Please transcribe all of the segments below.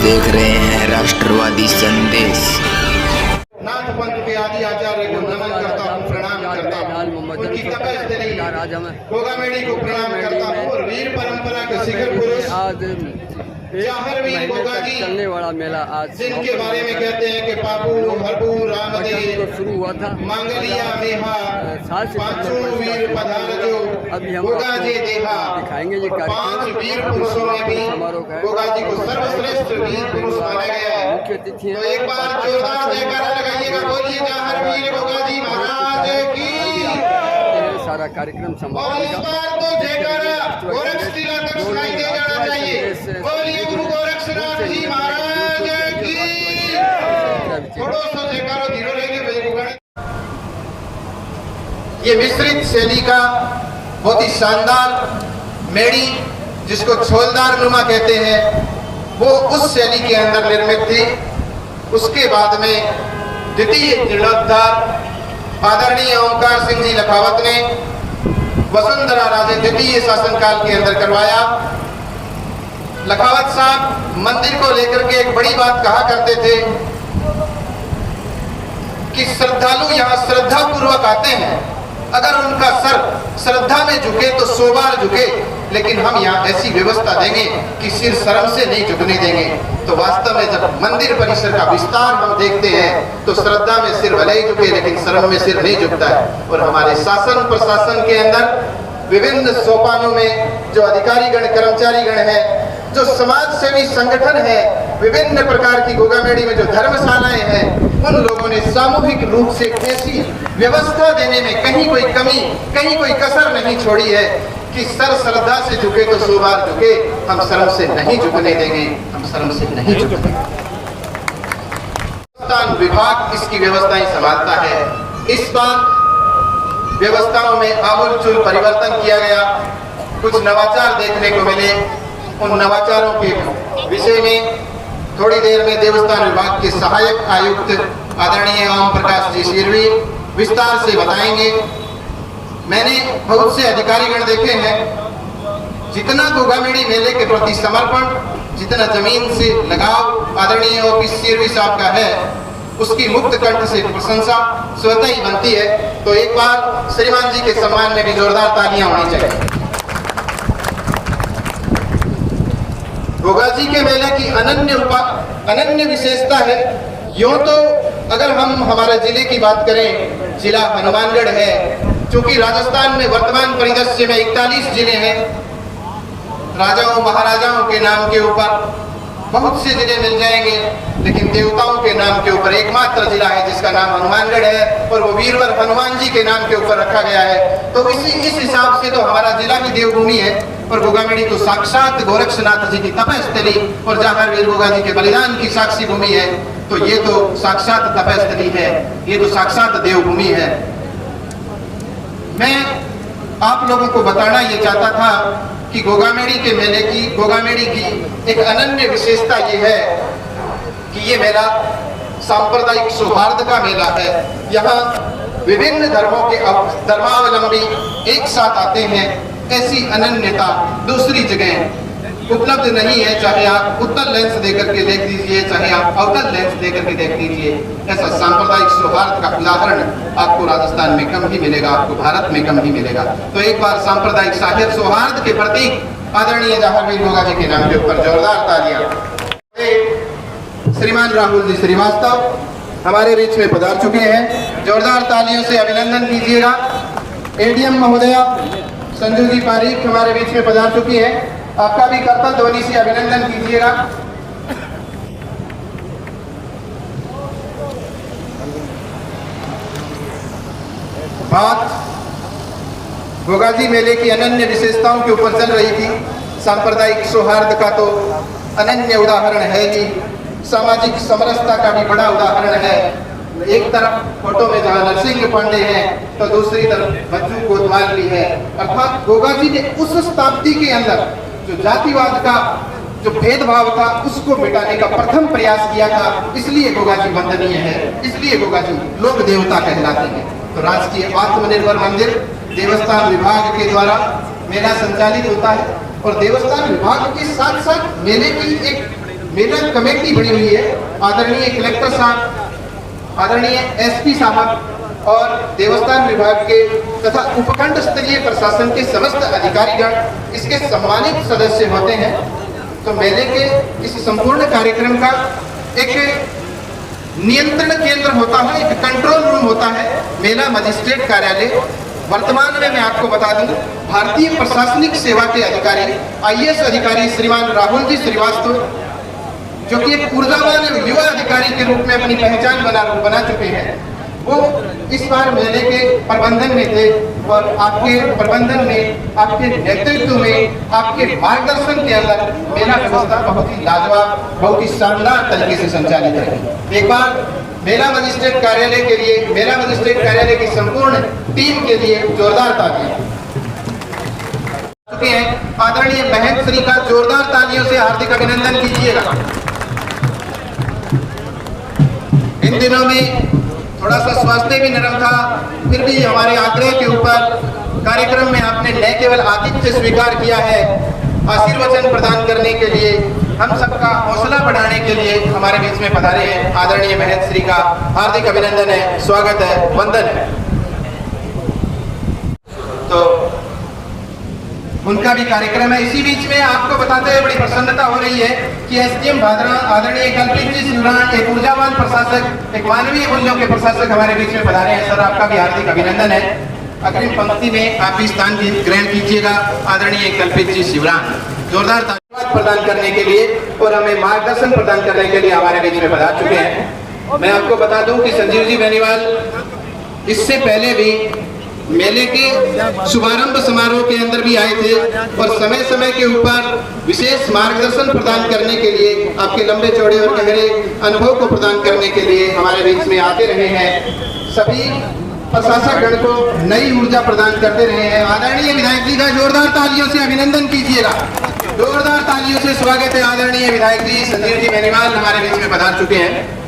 देख रहे हैं राष्ट्रवादी संदेश। नाथ पंथ के आदि आचार्य को नमन करता हूँ, प्रणाम करता हूँ। उनकी तपस्या गोगामेड़ी को प्रणाम करता हूँ और वीर परंपरा के शिखर पुरुष जाहर वीर गोगा जी चलने वाला मेला आज जिनके बारे में कहते हैं कि बाबू हरबू रामदेव शुरू हुआ था। मांगलिया मेहा पांचों वीर पधार जो अभी हम गोगा जी देहा दिखाएंगे ये पांच वीर पुरुषों में भी गोगा जी को सर्वश्रेष्ठ वीर पुरुष माना गया है। मुख्य अतिथि तो एक बार जोरदार जयकारा लगाइएगा, बोलिए जाहर वीर गोगा जी महाराज की। सारा कार्यक्रम और संभालने इस का बार तो जयकारा गोरक्ष जिला तक सुनाई दे जाना चाहिए। बोलिए गुरु गोरक्षनाथ जी महाराज की। थोड़ा सा जयकारा धीरे लेंगे भाई। ये मिश्रित शैली का बहुत ही शानदार मेड़ी जिसको छोलदार नुमा कहते हैं, वो उस शैली के अंदर निर्मित थी। उसके बाद में द्वितीय जीर्णोद्धार आदरणीय ओमकार सिंह जी लखावत ने वसुंधरा राजे द्वितीय शासनकाल के अंदर करवाया। लखावत साहब मंदिर को लेकर के एक बड़ी बात कहा करते थे कि श्रद्धालु यहाँ श्रद्धा पूर्वक आते हैं, अगर उनका सर श्रद्धा में झुके तो 100 बार झुके, लेकिन हम यहाँ ऐसी व्यवस्था देंगे कि सिर शर्म से नहीं झुकने देंगे। तो वास्तव में जब मंदिर परिसर का विस्तार हम देखते हैं तो श्रद्धा में सिर भले ही झुके लेकिन शर्म में सिर नहीं झुकता है। और हमारे शासन प्रशासन के अंदर विभिन्न सोपानों में जो अधिकारी गण कर्मचारी गण है, जो समाज सेवी संगठन है, विभिन्न प्रकार की गोगामेड़ी में जो धर्मशालाएं हैं, उन लोगों ने सामूहिक रूप से ऐसी व्यवस्था देने में कहीं कोई कमी, कहीं कोई कसर नहीं छोड़ी है कि सर श्रद्धा से झुके तो 100 बार झुके, हम शर्म से नहीं झुकने देंगे, हम शर्म से नहीं झुकने। विभाग इसकी व्यवस्थाएं संभालता है। इस बार व्यवस्थाओं में आमूल परिवर्तन किया गया, कुछ नवाचार देखने को मिले। उन नवाचारों के विषय में थोड़ी देर में देवस्थान विभाग के सहायक आयुक्त आदरणीय ओम प्रकाश जी शिरवी विस्तार से बताएंगे। मैंने बहुत से अधिकारीगण देखे हैं, जितना गोगामेड़ी मेले के प्रति समर्पण, जितना जमीन से लगाव आदरणीय ओपी शिरवी साहब का है, उसकी मुक्त कंठ से प्रशंसा स्वतः ही बनती है। तो एक बार श्रीमान जी के सम्मान में भी जोरदार तालियां होनी चाहिए। गोगा जी के मेले की अनन्य विशेषता है। यूं तो अगर हम हमारे जिले की बात करें, जिला हनुमानगढ़ है, क्योंकि राजस्थान में वर्तमान परिदृश्य में 41 जिले हैं। राजाओं महाराजाओं के नाम के ऊपर बहुत से जिले मिल जाएंगे, लेकिन देवताओं के नाम के ऊपर एकमात्र जिला है जिसका नाम हनुमानगढ़ है, और वो वीरवर हनुमान जी के नाम के ऊपर रखा गया है। तो इस हिसाब से तो हमारा जिला की देवभूमि है, और गोगामेड़ी तो साक्षात गोरक्षनाथ जी की तपस्थली और जाहर वीर गोगा जी के बलिदान की साक्षी भूमि है। तो ये तो साक्षात तपस्थली है, ये तो साक्षात देवभूमि है। मैं आप लोगों को बताना ये चाहता था कि गोगामेड़ी के मेले की, गोगामेड़ी की एक अनन्य विशेषता ये है कि ये मेला सांप्रदायिक सौहार्द का मेला है। यहाँ विभिन्न धर्मों के धर्मावलंबी एक साथ आते हैं। ऐसी अनन्यता दूसरी जगह उपलब्ध नहीं है, चाहे आप उत्तर लेंस देकर के देख लीजिए, चाहे आप अवतल लेंस देकर के देख लीजिए। ऐसा सांप्रदायिक सौहार्द का उदाहरण आपको राजस्थान में कम ही मिलेगा, आपको भारत में कम ही मिलेगा। तो एक बार सांप्रदायिक सौहार्द के प्रतीक आदरणीय जाहर वीर गोगा जी के नाम के ऊपर जोरदार तालियां। श्रीमान राहुल जी श्रीवास्तव हमारे बीच में पधार चुके हैं, जोरदार तालियों से अभिनंदन कीजिएगा। एडीएम महोदया संजू जी पारीख हमारे बीच में पधार चुकी है, आपका भी करतल ध्वनि से अभिनंदन कीजिएगा। बात गोगा जी मेले की अनन्य विशेषताओं के ऊपर चल रही थी। सांप्रदायिक सौहार्द का तो अनन्य उदाहरण है ही, सामाजिक समरसता का भी बड़ा उदाहरण है। एक तरफ फोटो में जहाँ नरसिंह पांडे हैं तो दूसरी तरफ बच्चू कोतवाल भी है। अर्थात गोगा जी ने उस शताब्दी के अंदर जो जातिवाद का जो भेदभाव था उसको मिटाने का प्रथम प्रयास किया था। इसलिए गोगा जी वंदनीय है, इसलिए गोगा जी लोक देवता कहलाते हैं। तो राजकीय आत्मनिर्भर मंदिर देवस्थान विभाग के द्वारा मेला संचालित होता है और देवस्थान विभाग के साथ साथ मेले की एक मेला कमेटी बनी हुई है। आदरणीय कलेक्टर साहब, आदरणीय एसपी साहब और देवस्थान विभाग के तथा उपखंड स्तरीय प्रशासन के समस्त अधिकारीगण इसके सम्मानित सदस्य होते हैं। तो मेले के इस संपूर्ण कार्यक्रम का एक नियंत्रण केंद्र होता है, एक कंट्रोल रूम होता है, मेला मजिस्ट्रेट कार्यालय। वर्तमान में मैं आपको बता दूं, भारतीय प्रशासनिक सेवा के अधिकारी आईएएस अधिकारी श्रीमान राहुल जी श्रीवास्तव, जो कि एक ऊर्जावान युवा अधिकारी के रूप में अपनी पहचान बना चुके हैं, वो इस बार मेले के प्रबंधन में थे और आपके प्रबंधन में, आपके नेतृत्व में, आपके मार्गदर्शन के अंदर मेला व्यवस्था बहुत ही लाजवाब, बहुत ही शानदार तरीके से संचालित रही। एक बार मेला मजिस्ट्रेट कार्यालय के लिए, मेला मजिस्ट्रेट कार्यालय की संपूर्ण टीम के लिए जोरदार तालियां चुके हैं। आदरणीय महंत श्री का जोरदार तालियों से हार्दिक अभिनंदन कीजिएगा। इन दिनों में थोड़ा सा स्वास्थ्य भी नरम था, फिर भी हमारे आग्रह के ऊपर कार्यक्रम में आपने न केवल आतिथ्य स्वीकार किया है, आशीर्वचन प्रदान करने के लिए, हम सबका हौसला बढ़ाने के लिए हमारे बीच में पधारे हैं। आदरणीय महंत श्री का हार्दिक अभिनंदन है, स्वागत है, वंदन है। तो उनका भी कार्यक्रम है। इसी बीच में आपको बताते हुए बड़ी प्रसन्नता हो रही है कि एसडीएम भादरा आदरणीय कल्पित जी शिवरान, एक ऊर्जावान प्रशासक, एक मानवीय मूल्यों के प्रशासक हमारे बीच में पधारे हैं। सर, आपका भी हार्दिक अभिनंदन है। अग्रिम पंक्ति में आप भी स्थान ग्रहण कीजिएगा। आदरणीय कल्पित जी शिवरान जोरदार धन्यवाद प्रदान करने के लिए और हमें मार्गदर्शन प्रदान करने के लिए हमारे बीच में पधार चुके हैं। मैं आपको बता दूं कि संजीव जी बेनीवाल इससे पहले भी मेले के शुभारंभ समारोह के अंदर भी आए थे और समय समय के ऊपर विशेष मार्गदर्शन प्रदान करने के लिए, आपके लंबे चौड़े और गहरे अनुभव को प्रदान करने के लिए हमारे बीच में आते रहे हैं। सभी प्रशासक गण को नई ऊर्जा प्रदान करते रहे हैं। आदरणीय विधायक जी का जोरदार तालियों से अभिनंदन कीजिएगा। जोरदार तालियों से स्वागत है। आदरणीय विधायक जी संजीव जी बेनीवाल हमारे बीच में पधार चुके हैं।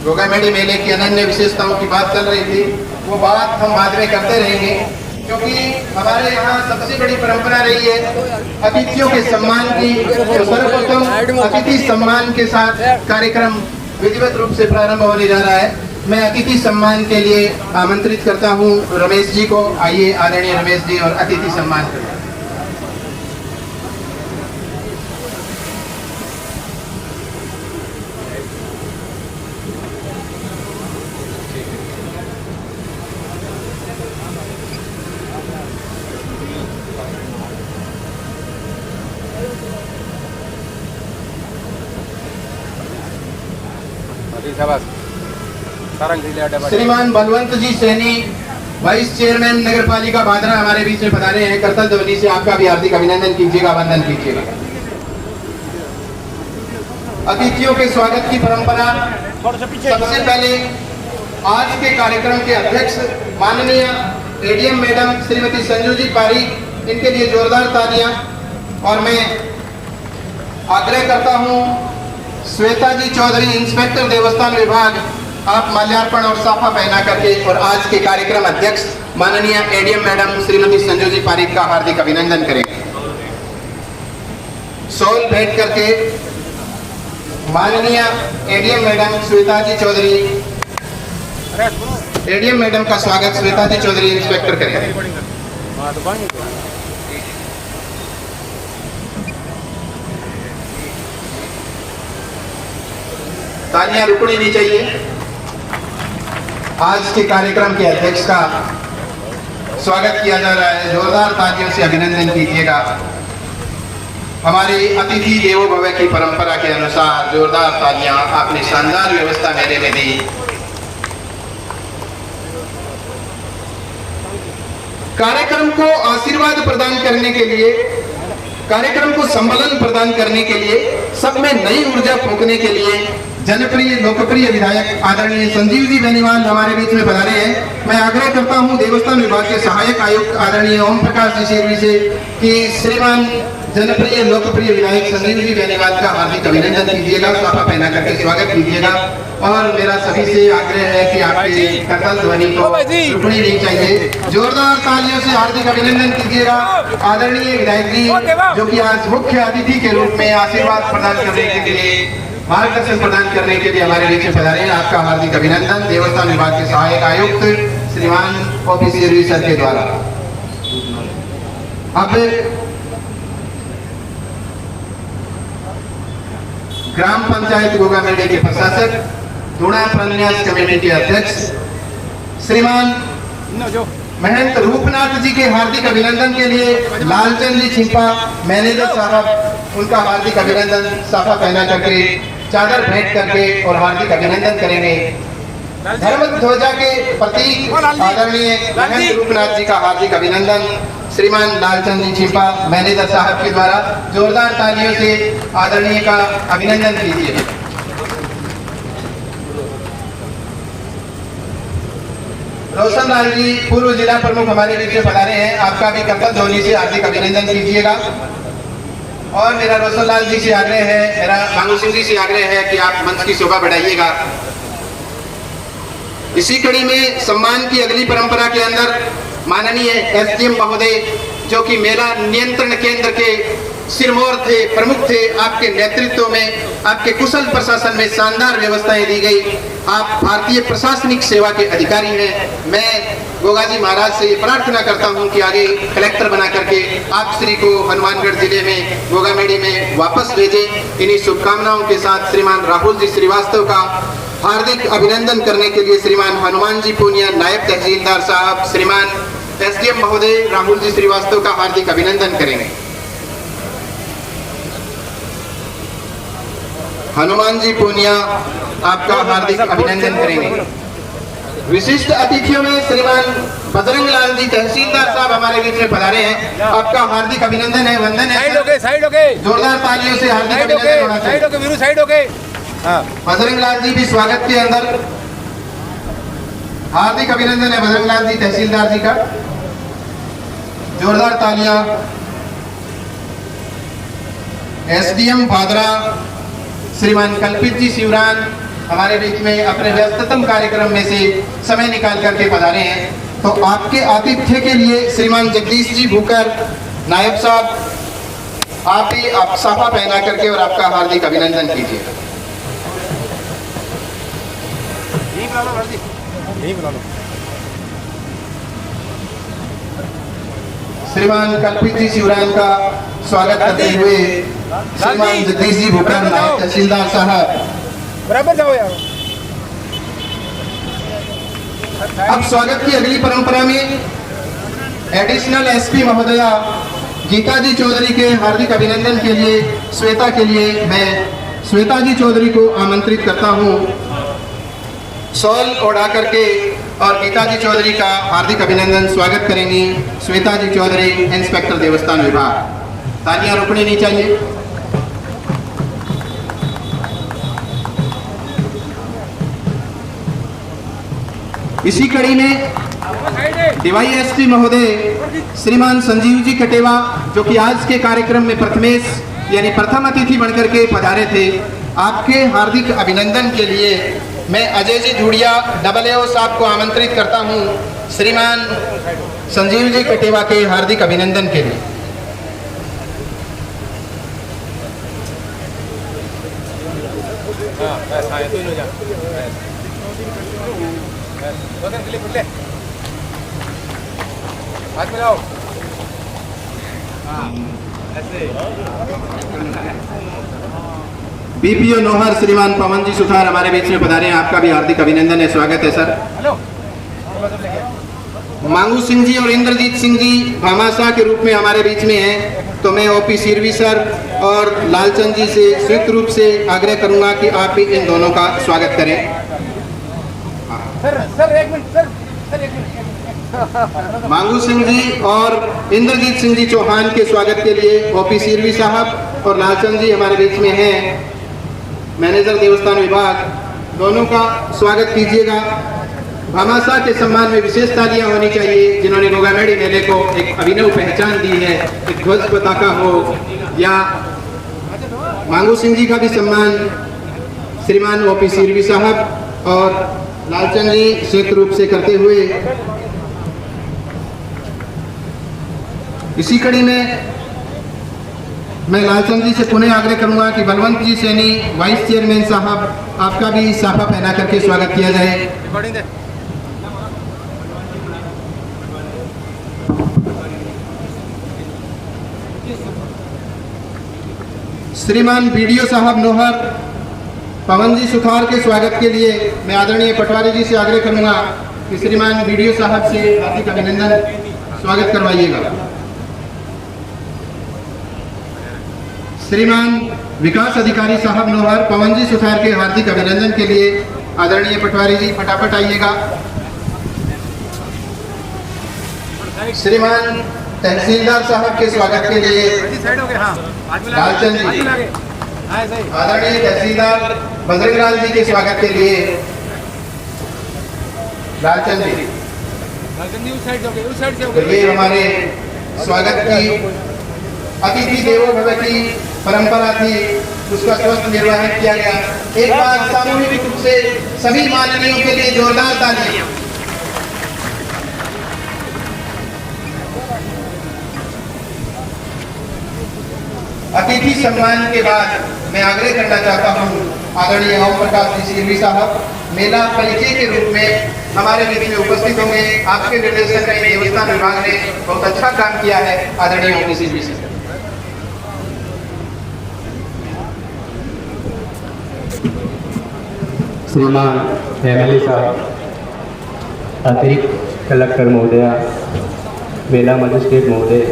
गोगामेडी मेले की अनन्य विशेषताओं की बात चल रही थी, वो बात हम बाद में करते रहेंगे, क्योंकि हमारे यहाँ सबसे बड़ी परंपरा रही है अतिथियों के सम्मान की। तो सर्वप्रथम अतिथि सम्मान के साथ कार्यक्रम विधिवत रूप से प्रारंभ होने जा रहा है। मैं अतिथि सम्मान के लिए आमंत्रित करता हूँ रमेश जी को। आइए आदरणीय रमेश जी और अतिथि सम्मान करें। श्रीमान बलवंत जी सैनी, वाइस चेयरमैन नगर पालिका भादरा हमारे बीच में पधारे हैं। करतल ध्वनि से आपका भी हार्दिक अभिनंदन कीजिएगा, वंदन कीजिएगा। अतिथियों के स्वागत की परंपरा, सबसे पहले आज के कार्यक्रम के अध्यक्ष माननीय एडीएम मैडम श्रीमती संजू जी पारीक, इनके लिए जोरदार तालियां। और मैं आग्रह करता हूं श्वेता जी चौधरी, इंस्पेक्टर देवस्थान विभाग, आप माल्यार्पण और साफा पहना करके और आज के कार्यक्रम अध्यक्ष माननीय एडीएम मैडम श्रीमती संजू जी पारीक का हार्दिक अभिनंदन करेंगे। शॉल भेंट करके माननीय एडीएम मैडम श्वेता जी चौधरी, एडीएम मैडम का स्वागत श्वेता जी चौधरी इंस्पेक्टर करेंगे। तालियां रुकनी नहीं चाहिए। आज के कार्यक्रम के अध्यक्ष का स्वागत किया जा रहा है, जोरदार तालियों से अभिनंदन कीजिएगा। हमारी अतिथि देवो भव की परंपरा के अनुसार जोरदार तालियां। आपने शानदार व्यवस्था मेले में दी। कार्यक्रम को आशीर्वाद प्रदान करने के लिए, कार्यक्रम को संबलन प्रदान करने के लिए, सब में नई ऊर्जा फूंकने के लिए जनप्रिय लोकप्रिय विधायक आदरणीय संजीव जी बेनीवाल हमारे बीच में पधारे हैं। मैं आग्रह करता हूं देवस्थान विभाग के सहायक आयुक्त आदरणीय ओम प्रकाश जी शेरवी से कि श्रीमान जनप्रिय लोकप्रिय विधायक संजीव जी बेनीवाल का हार्दिक अभिनंदन कीजिएगा, साफा पहना करके स्वागत कीजिएगा। और मेरा सभी से आग्रह है कि आपके करतल ध्वनि को रुकनी नहीं चाहिए। जोरदार तालियों से हार्दिक अभिनंदन कीजिएगा आदरणीय विधायक जी, जो कि आज मुख्य अतिथि के रूप में आशीर्वाद प्रदान करने के लिए, मार्गदर्शन प्रदान करने के लिए हमारे बीच में पधारे हैं। आपका हार्दिक अभिनंदन देवस्थान विभाग के सहायक आयुक्त श्रीमान ओपी शेरवी सर के द्वारा। अब ग्राम पंचायत गोगामेडी के प्रशासक, धुणा प्रन्यास कमेटी के अध्यक्ष श्रीमान महंत रूपनाथ जी के हार्दिक अभिनंदन के लिए लालचंद जी छिपा मैनेजर साहब, उनका हार्दिक अभिनंदन साफा पहना करके, चादर भेंट करके और हार्दिक अभिनंदन करेंगे। धर्म ध्वजा के प्रतीक आदरणीय महंत रूपनाथ जी का हार्दिक अभिनंदन श्रीमान लालचंद जी छिपा मैनेजर साहब के द्वारा जोरदार तालियों से आदरणीय का अभिनंदन कीजिए। रोशन लाल जी पूर्व जिला प्रमुख हमारे बीच में पधारे हैं, आपका भी कर्तव्य ध्वनि से हार्दिक अभिनंदन कीजिएगा। और मेरा रोशन लाल जी से आग्रह है, मेरा मांगू सिंह जी से आग्रह है कि आप मंच की शोभा बढ़ाइएगा। इसी कड़ी में सम्मान की अगली परंपरा के अंदर माननीय एसडीएम महोदय, जो कि मेला नियंत्रण केंद्र के सिरमौर थे, प्रमुख थे, आपके नेतृत्व में, आपके कुशल प्रशासन में शानदार व्यवस्थाएं दी गई। आप भारतीय प्रशासनिक सेवा के अधिकारी हैं। मैं गोगाजी महाराज से ये प्रार्थना करता हूं कि आगे कलेक्टर बना करके आप श्री को हनुमानगढ़ जिले में गोगामेडी में वापस भेजें। इन्हीं शुभकामनाओं के साथ श्रीमान राहुल जी श्रीवास्तव का हार्दिक अभिनंदन करने के लिए श्रीमान हनुमान जी पूनिया नायब तहसीलदार साहब, श्रीमान एसडीएम महोदय राहुल जी श्रीवास्तव का हार्दिक अभिनंदन करेंगे। हनुमान जी पूनिया आपका हार्दिक अभिनंदन करेंगे। विशिष्ट अतिथियों में श्रीमान बजरंग लाल जी तहसीलदार साहब हमारे बीच में पधारे हैं, आपका हार्दिक अभिनंदन है, वंदन है। साइड होके जोरदार तालियों से हार्दिक अभिनंदन होना चाहिए। साइड होके बजरंग लाल जी भी स्वागत के अंदर, हार्दिक अभिनंदन है बजरंग लाल जी तहसीलदार जी का। जोरदार तालियां। एसडीएम भादरा श्रीमान कल्पित जी शिवरान हमारे बीच में अपने व्यस्ततम कार्यक्रम में से समय निकाल करके पधारे हैं, तो आपके आतिथ्य के लिए श्रीमान जगदीश जी भूकर नायब साहब, आप भी आप साफा पहना करके और आपका हार्दिक अभिनंदन कीजिए। श्रीमान कल्पित जी शिवरान का स्वागत करते हुए श्रीमान जगदीश जी भूकर नायब तहसीलदार साहब, बराबर जाओ यार। अब स्वागत की अगली परंपरा में एडिशनल एसपी महोदया गीता जी चौधरी के हार्दिक अभिनंदन के लिए श्वेता के लिए मैं श्वेता जी चौधरी को आमंत्रित करता हूं। शॉल ओढ़ा करके और गीता जी चौधरी का हार्दिक अभिनंदन स्वागत करेंगी श्वेता जी चौधरी, इंस्पेक्टर देवस्थान विभाग। तालियां रुकनी नहीं चाहिए। इसी कड़ी में डीवाईएसपी महोदय श्रीमान संजीव जी कटेवा, जो कि आज के कार्यक्रम में प्रथमेश यानी प्रथम अतिथि बनकर के पधारे थे, आपके हार्दिक अभिनंदन के लिए मैं अजय जी झुड़िया AAO साहब को आमंत्रित करता हूं श्रीमान संजीव जी कटेवा के हार्दिक अभिनंदन के लिए। हाथ मिलाओ। बीपीओ नोहर श्रीमान पवन जी सुथार हमारे बीच में पधारे हैं, आपका भी हार्दिक अभिनंदन है, स्वागत है सर। मांगू सिंह जी और इंद्रजीत सिंह जी भामाशाह के रूप में हमारे बीच में हैं, तो मैं ओपी शेरवी सर और लालचंद जी से संयुक्त रूप से आग्रह करूंगा कि आप भी इन दोनों का स्वागत करें। सर एक मिनट सर एक मिनट। मांगू सिंह जी और इंद्रजीत सिंह जी चौहान के स्वागत के लिए ओपी शेरवी साहब और लालचंद जी हमारे बीच में हैं। मैनेजर देवस्थान विभाग, दोनों का स्वागत कीजिएगा। भामाशाह के सम्मान में विशेष तालियां होनी चाहिए, जिन्होंने गोगामेड़ी मेले को एक अभिनव पहचान दी है। एक ध्वज पताका हो या मांगू सिंह जी का भी सम्मान श्रीमान ओपी सिरवी साहब और लालचंद जी संयुक्त रूप से करते हुए, इसी कड़ी में मैं लालचंद जी से पुनः आग्रह करूंगा कि बलवंत जी सैनी वाइस चेयरमैन साहब, आपका भी साफा पहना करके स्वागत किया जाए। श्रीमान बीडीओ साहब नोहर, पवन जी सुथार के स्वागत के लिए मैं आदरणीय पटवारी जी से आग्रह करूंगा कि श्रीमान बीडीओ साहब से हार्दिक अभिनंदन स्वागत करवाइएगा। श्रीमान विकास अधिकारी साहब नोहर, पवन जी सुथार के हार्दिक अभिनंदन के लिए आदरणीय पटवारी जी फटाफट आइएगा। श्रीमान तहसीलदार साहब के स्वागत के लिए लालचंद जी, आदरणीय तहसीलदार बजरंगलाल जी के स्वागत के लिए लालचंद जी। तो ये हमारे स्वागत की अतिथि देवो भव की परंपरा थी, उसका स्वस्थ निर्वहन किया गया। एक बार सामूहिक रूप से सभी माननीयों के लिए जोरदार तालियां। अतिथि सम्मान के बाद मैं आग्रह करना चाहता हूं आदरणीय ओम प्रकाश जी सिरवी साहब मेला परिचय के रूप में हमारे बीच में उपस्थित होंगे। आपके निर्देशन में देवस्थान विभाग ने बहुत अच्छा काम किया है। आदरणीय ओम सिरवी साहब। श्रीमान एमएलए साहब, अतिरिक्त कलेक्टर महोदया, मेला मजिस्ट्रेट महोदय,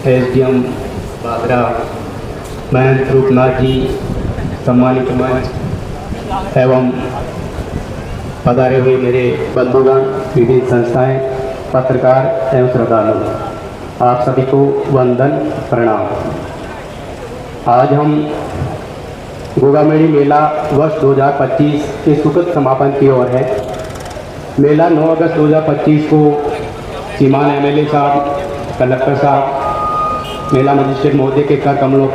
एसडीएम बादरा, महंत रूपनाथ जी, सम्मानित मंच एवं पधारे हुए मेरे बंधुगण, विभिन्न संस्थाएं, पत्रकार एवं श्रद्धालु, आप सभी को वंदन प्रणाम। आज हम गोगामेड़ी मेला वर्ष 2025 के सुखद समापन की ओर है। मेला 9 अगस्त 2025 को श्रीमान एमएलए साहब, कलेक्टर साहब, मेला मजिस्ट्रेट महोदय के कर कमलों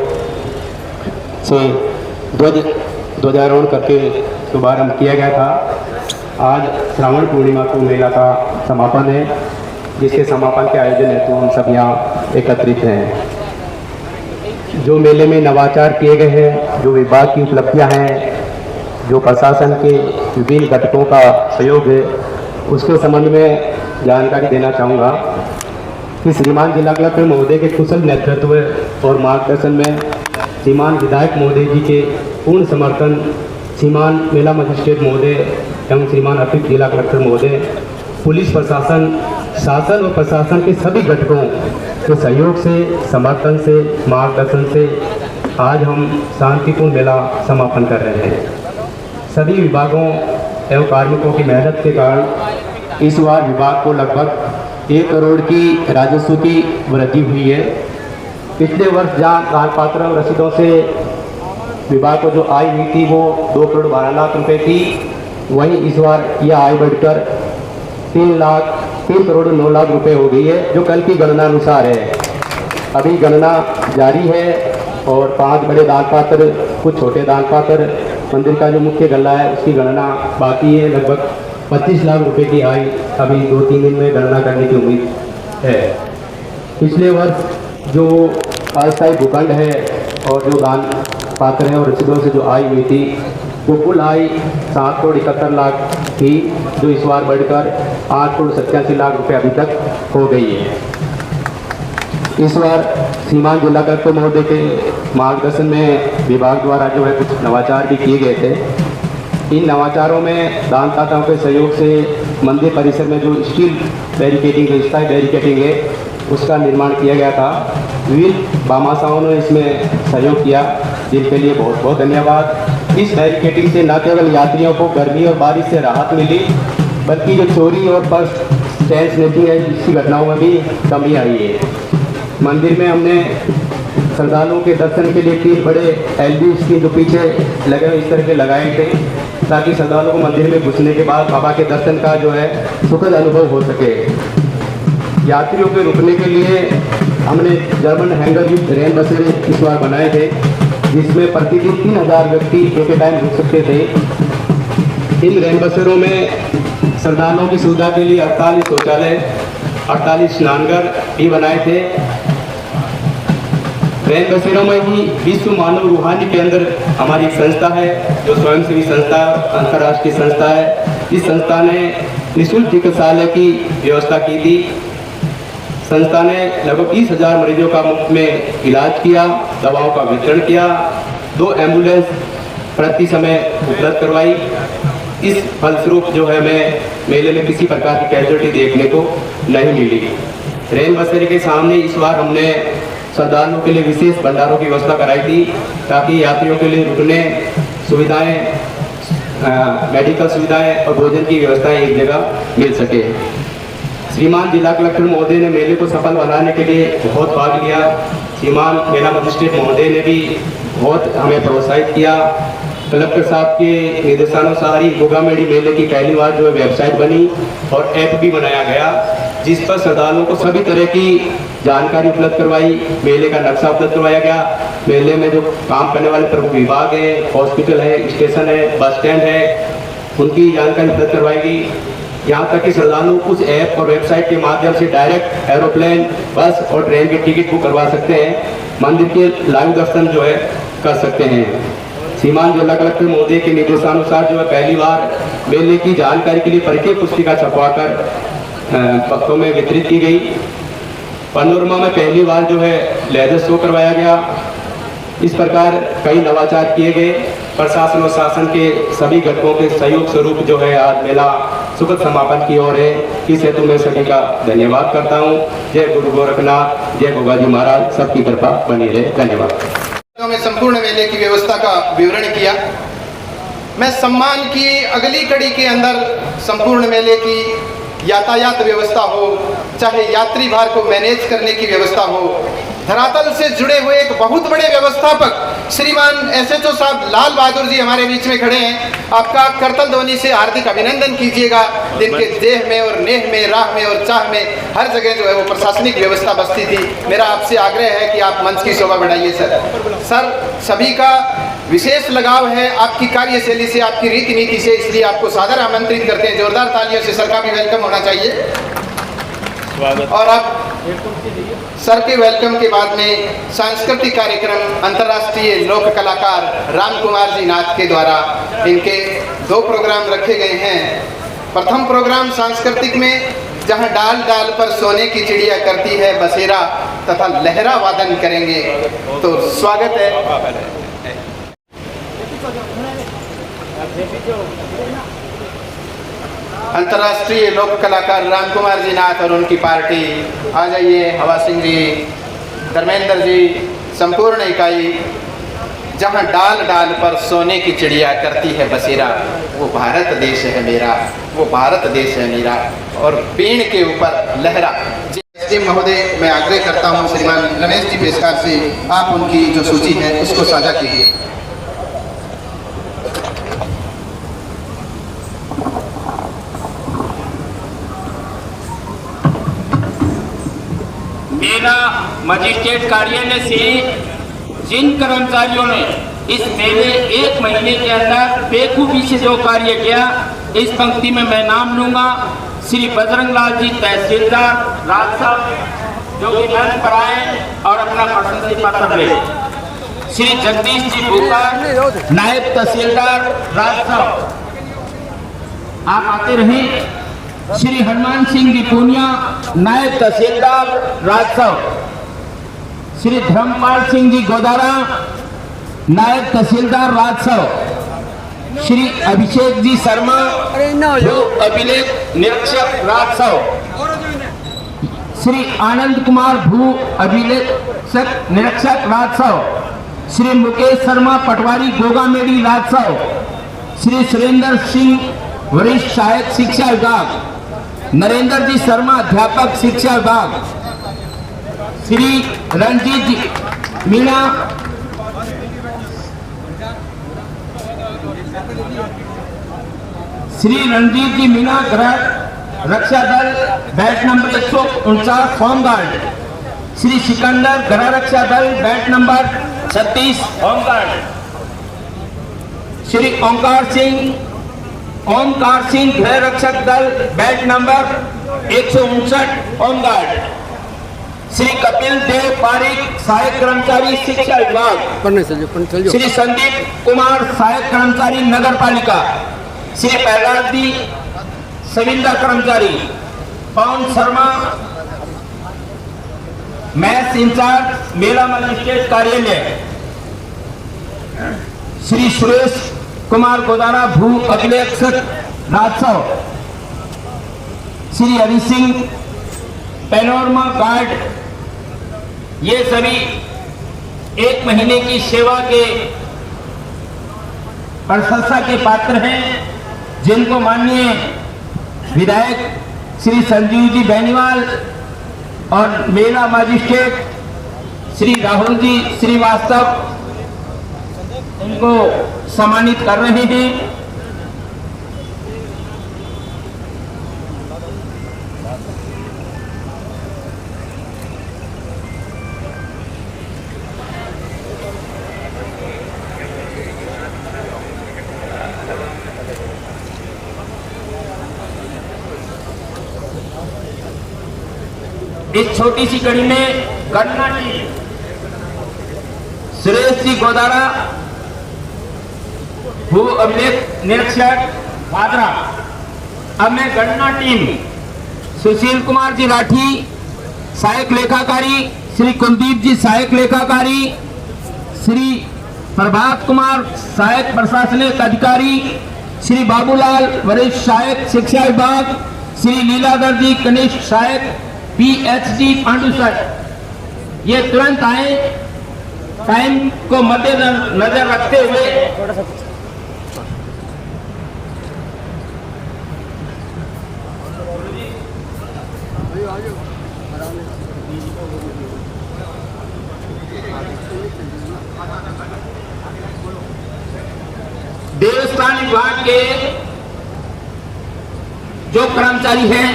से ध्वजारोहण करके शुभारंभ किया गया था। आज श्रावण पूर्णिमा को मेला का समापन है, जिसके समापन के आयोजन हेतु हम सब यहाँ एकत्रित हैं। जो मेले में नवाचार किए गए हैं, जो विभाग की उपलब्धियां हैं, जो प्रशासन के विभिन्न घटकों का सहयोग है, उसके संबंध में जानकारी देना चाहूँगा कि श्रीमान जिला कलेक्टर महोदय के कुशल नेतृत्व और मार्गदर्शन में श्रीमान विधायक महोदय जी के पूर्ण समर्थन, श्रीमान मेला मजिस्ट्रेट महोदय एवं श्रीमान अतिरिक्त जिला कलेक्टर महोदय, पुलिस प्रशासन, शासन और प्रशासन के सभी घटकों के सहयोग से, समर्थन से, मार्गदर्शन से आज हम शांतिपूर्ण मेला समापन कर रहे हैं। सभी विभागों एवं कार्मिकों की मेहनत के कारण इस बार विभाग को लगभग 1 करोड़ की राजस्व की वृद्धि हुई है। पिछले वर्ष जहाँ दानपात्र और रसीदों से विभाग को जो आय हुई थी वो 2 करोड़ 12 लाख रुपए थी, वहीं इस बार यह आय बढ़कर 3 करोड़ 9 लाख रुपए हो गई है, जो कल की गणना अनुसार है। अभी गणना जारी है और 5 बड़े दानपात्र, कुछ छोटे दानपात्र, मंदिर का जो मुख्य गल्ला है उसकी गणना बाकी है। लगभग 25 लाख रुपए की आय अभी 2-3 दिन में गणना करने की उम्मीद है। पिछले वर्ष जो अस्थायी भूखंड है और जो दान पात्र है और रसीदों से जो आय हुई थी वो कुल आय 7 करोड़ 71 लाख थी, जो इस बार बढ़कर 8 करोड़ 87 लाख रुपए अभी तक हो गई है। इस बार श्रीमान जिला कलेक्टर महोदय के मार्गदर्शन में विभाग द्वारा जो है कुछ नवाचार भी किए गए थे। इन नवाचारों में दानदाताओं के सहयोग से मंदिर परिसर में जो स्टील बैरिकेडिंग, स्थायी बैरिकेडिंग है, उसका निर्माण किया गया था। विभिन्न भामाशाहों ने इसमें सहयोग किया, जिनके लिए बहुत बहुत धन्यवाद। इस बैरिकेडिंग से न केवल यात्रियों को गर्मी और बारिश से राहत मिली, बल्कि जो चोरी और पर्स चैन स्नैचिंग है, इसकी घटनाओं में भी कमी आई है। मंदिर में हमने श्रद्धालुओं के दर्शन के लिए 3 बड़े LED स्क्रीन जो पीछे लगे हुए इस तरह के लगाए थे, ताकि श्रद्धालुओं को मंदिर में घुसने के बाद बाबा के दर्शन का जो है सुखद अनुभव हो सके। यात्रियों के रुकने के लिए हमने जर्मन हैंगर युक्त रेन बसें इस बार बनाए थे, जिसमें प्रतिदिन 3000 व्यक्ति एक टाइम रुक सकते थे। इन रेन बसेरों में श्रद्धालुओं की सुविधा के लिए 48 शौचालय, 48 स्नानघर भी बनाए थे। रेन बसेरों में ही विश्व मानव रूहानी के अंदर हमारी एक संस्था है, जो स्वयंसेवी संस्था अंतर्राष्ट्रीय संस्था है। इस संस्था ने निःशुल्क चिकित्सालय की व्यवस्था की थी। संस्था ने लगभग 30,000 मरीजों का मुफ्त में इलाज किया, दवाओं का वितरण किया, 2 एम्बुलेंस प्रति समय उपलब्ध करवाई। इस फलस्वरूप जो है मैं मेले में किसी प्रकार की कैजुअलिटी देखने को नहीं मिली। रेन बसेरे के सामने इस बार हमने श्रद्धालुओं के लिए विशेष भंडारों की व्यवस्था कराई थी, ताकि यात्रियों के लिए रुकने सुविधाएं, मेडिकल सुविधाएं और भोजन की व्यवस्थाएं एक जगह मिल सके। श्रीमान जिला कलेक्टर महोदय ने मेले को सफल बनाने के लिए बहुत भाग लिया। श्रीमान मेला मजिस्ट्रेट महोदय ने भी बहुत हमें प्रोत्साहित किया। कलेक्टर साहब के निर्देशानुसार ही गोगामेड़ी मेले की पहली बार जो है वेबसाइट बनी और ऐप भी बनाया गया, जिस पर श्रद्धालुओं को सभी तरह की जानकारी उपलब्ध करवाई, मेले का नक्शा उपलब्ध करवाया गया। मेले में जो काम करने वाले प्रमुख विभाग है, हॉस्पिटल है, स्टेशन है, बस स्टैंड है, उनकी जानकारी उपलब्ध करवाई गई। यहाँ तक कि श्रद्धालु उस ऐप और वेबसाइट के माध्यम से डायरेक्ट एरोप्लेन, बस और ट्रेन के टिकट बुक करवा सकते हैं, मंदिर के लाइव दर्शन जो है कर सकते हैं। श्रीमान जिला कलेक्टर महोदय के निर्देशानुसार जो है पहली बार मेले की जानकारी के लिए परिचय पुस्तिका छपवाकर भक्तों में वितरित की गई। पनोरमा में पहली बार जो है लेजर शो करवाया गया। इस प्रकार कई नवाचार किए गए। प्रशासन और शासन के सभी घटकों के सहयोग स्वरूप जो है आज मेला सुखद समापन की ओर है। इस हेतु मैं सभी का धन्यवाद करता हूँ। जय गुरु गोरखनाथ, जय गोगाजी महाराज, सबकी कृपा बनी रहे। धन्यवाद। में संपूर्ण मेले की व्यवस्था का विवरण किया। मैं सम्मान की अगली कड़ी के अंदर संपूर्ण मेले की यातायात व्यवस्था हो, चाहे यात्री भार को मैनेज करने की व्यवस्था हो, धरातल से जुड़े हुए एक बहुत बड़े व्यवस्थापक श्रीमान SHO साहब लाल बहादुर जी हमारे बीच में खड़े हैं। आपका करतल ध्वनि से हार्दिक अभिनंदन कीजिएगा। जिनके देह में और नेह में, राह में और चाह में हर जगह जो है वो प्रशासनिक व्यवस्था बसती थी। मेरा आपसे आग्रह है कि आप मंच की शोभा बढ़ाइए। सर सभी का विशेष लगाव है आपकी कार्यशैली से, आपकी रीति नीति से, इसलिए आपको सादर आमंत्रित करते हैं। जोरदार तालियों से सर का भी वेलकम होना चाहिए। और अब सर के वेलकम के बाद में सांस्कृतिक कार्यक्रम अंतर्राष्ट्रीय लोक कलाकार राम कुमार जी नाथ के द्वारा इनके 2 प्रोग्राम रखे गए हैं। प्रथम प्रोग्राम सांस्कृतिक में जहां डाल डाल पर सोने की चिड़िया करती है बसेरा तथा लहरा वादन करेंगे, तो स्वागत है। अंतर्राष्ट्रीय लोक कलाकार राम कुमार जी नाथ और उनकी पार्टी आ जाइए। हवा सिंह जी, धर्मेंद्र जी, संपूर्ण इकाई। जहां डाल डाल पर सोने की चिड़िया करती है बसेरा, वो भारत देश है मेरा, वो भारत देश है मेरा, और पेड़ के ऊपर लहरा। महोदय, मैं आग्रह करता हूं श्रीमान रमेश जी पेशकार से, आप उनकी जो सूची है उसको साझा कीजिए। मेला मजिस्ट्रेट कार्यालय से जिन कर्मचारियों ने इस मेले 1 महीने के अंदर बेखूबी से जो कार्य किया, इस पंक्ति में मैं नाम लूंगा। श्री बजरंग लाल जी तहसीलदार राज साहब, जो कि मंच पर आए और अपना प्रशंसा पत्र ले। श्री जगदीश जी भूकर, नायब तहसीलदार राज साहब, आप आते रहें। श्री हनुमान सिंह जी पूनिया, नायब तहसीलदार राजसव। श्री धर्मपाल सिंह जी गोदारा, नायब तहसीलदार राजसव। श्री अभिषेक जी शर्मा, जो अभिलेख निरीक्षक राजसव। श्री आनंद कुमार भू, अभिलेख निरीक्षक राजसव। श्री मुकेश शर्मा पटवारी, गोगामेड़ी राजसव। श्री सुरेंद्र सिंह, वरिष्ठ सहायक शिक्षा विभाग। नरेंद्र जी शर्मा, अध्यापक शिक्षा विभाग। श्री रंजीत जी मीणा, श्री रणजीत जी मीणा गृह रक्षा दल batch number 149 home guard, Shri Sikandar गृह रक्षा दल batch number 36 home guard, Shri Omkar Singh गृह रक्षक दल batch number 159 home guard, Shri Kapil Dev Parik सहायक कर्मचारी शिक्षा विभाग, पढ़ने से चल श्री संदीप कुमार सहायक कर्मचारी नगर पालिका, श्री प्रहलाद जी संविदा कर्मचारी, पवन शर्मा मैथ इंचार्ज मेला मजिस्ट्रेट कार्यालय, श्री सुरेश कुमार गोदारा भू अभिलेखक राजस्व, श्री हरि सिंह पैनोरमा गार्ड, ये सभी 1 महीने की सेवा के प्रशंसा के पात्र हैं, जिनको माननीय विधायक श्री संजीव जी बेनीवाल और मेला मजिस्ट्रेट श्री राहुल जी श्रीवास्तव उनको सम्मानित कर रहे हैं। इस छोटी सी कड़ी में गन्ना टीम सुरेश जी गोदारा भू अभिलेख निरीक्षक भादरा। अब मैं गन्ना टीम सुशील कुमार जी राठी सहायक लेखाकारी, श्री कुलदीप जी सहायक लेखाकारी, श्री प्रभात कुमार सहायक प्रशासनिक अधिकारी, श्री बाबूलाल वरिष्ठ सहायक शिक्षा विभाग, श्री लीलाधर जी कनिष्ठ सहायक पीएचडी पांडुसर, ये तुरंत आए। टाइम को मद्देनजर रखते हुए देवस्थान विभाग के जो कर्मचारी हैं,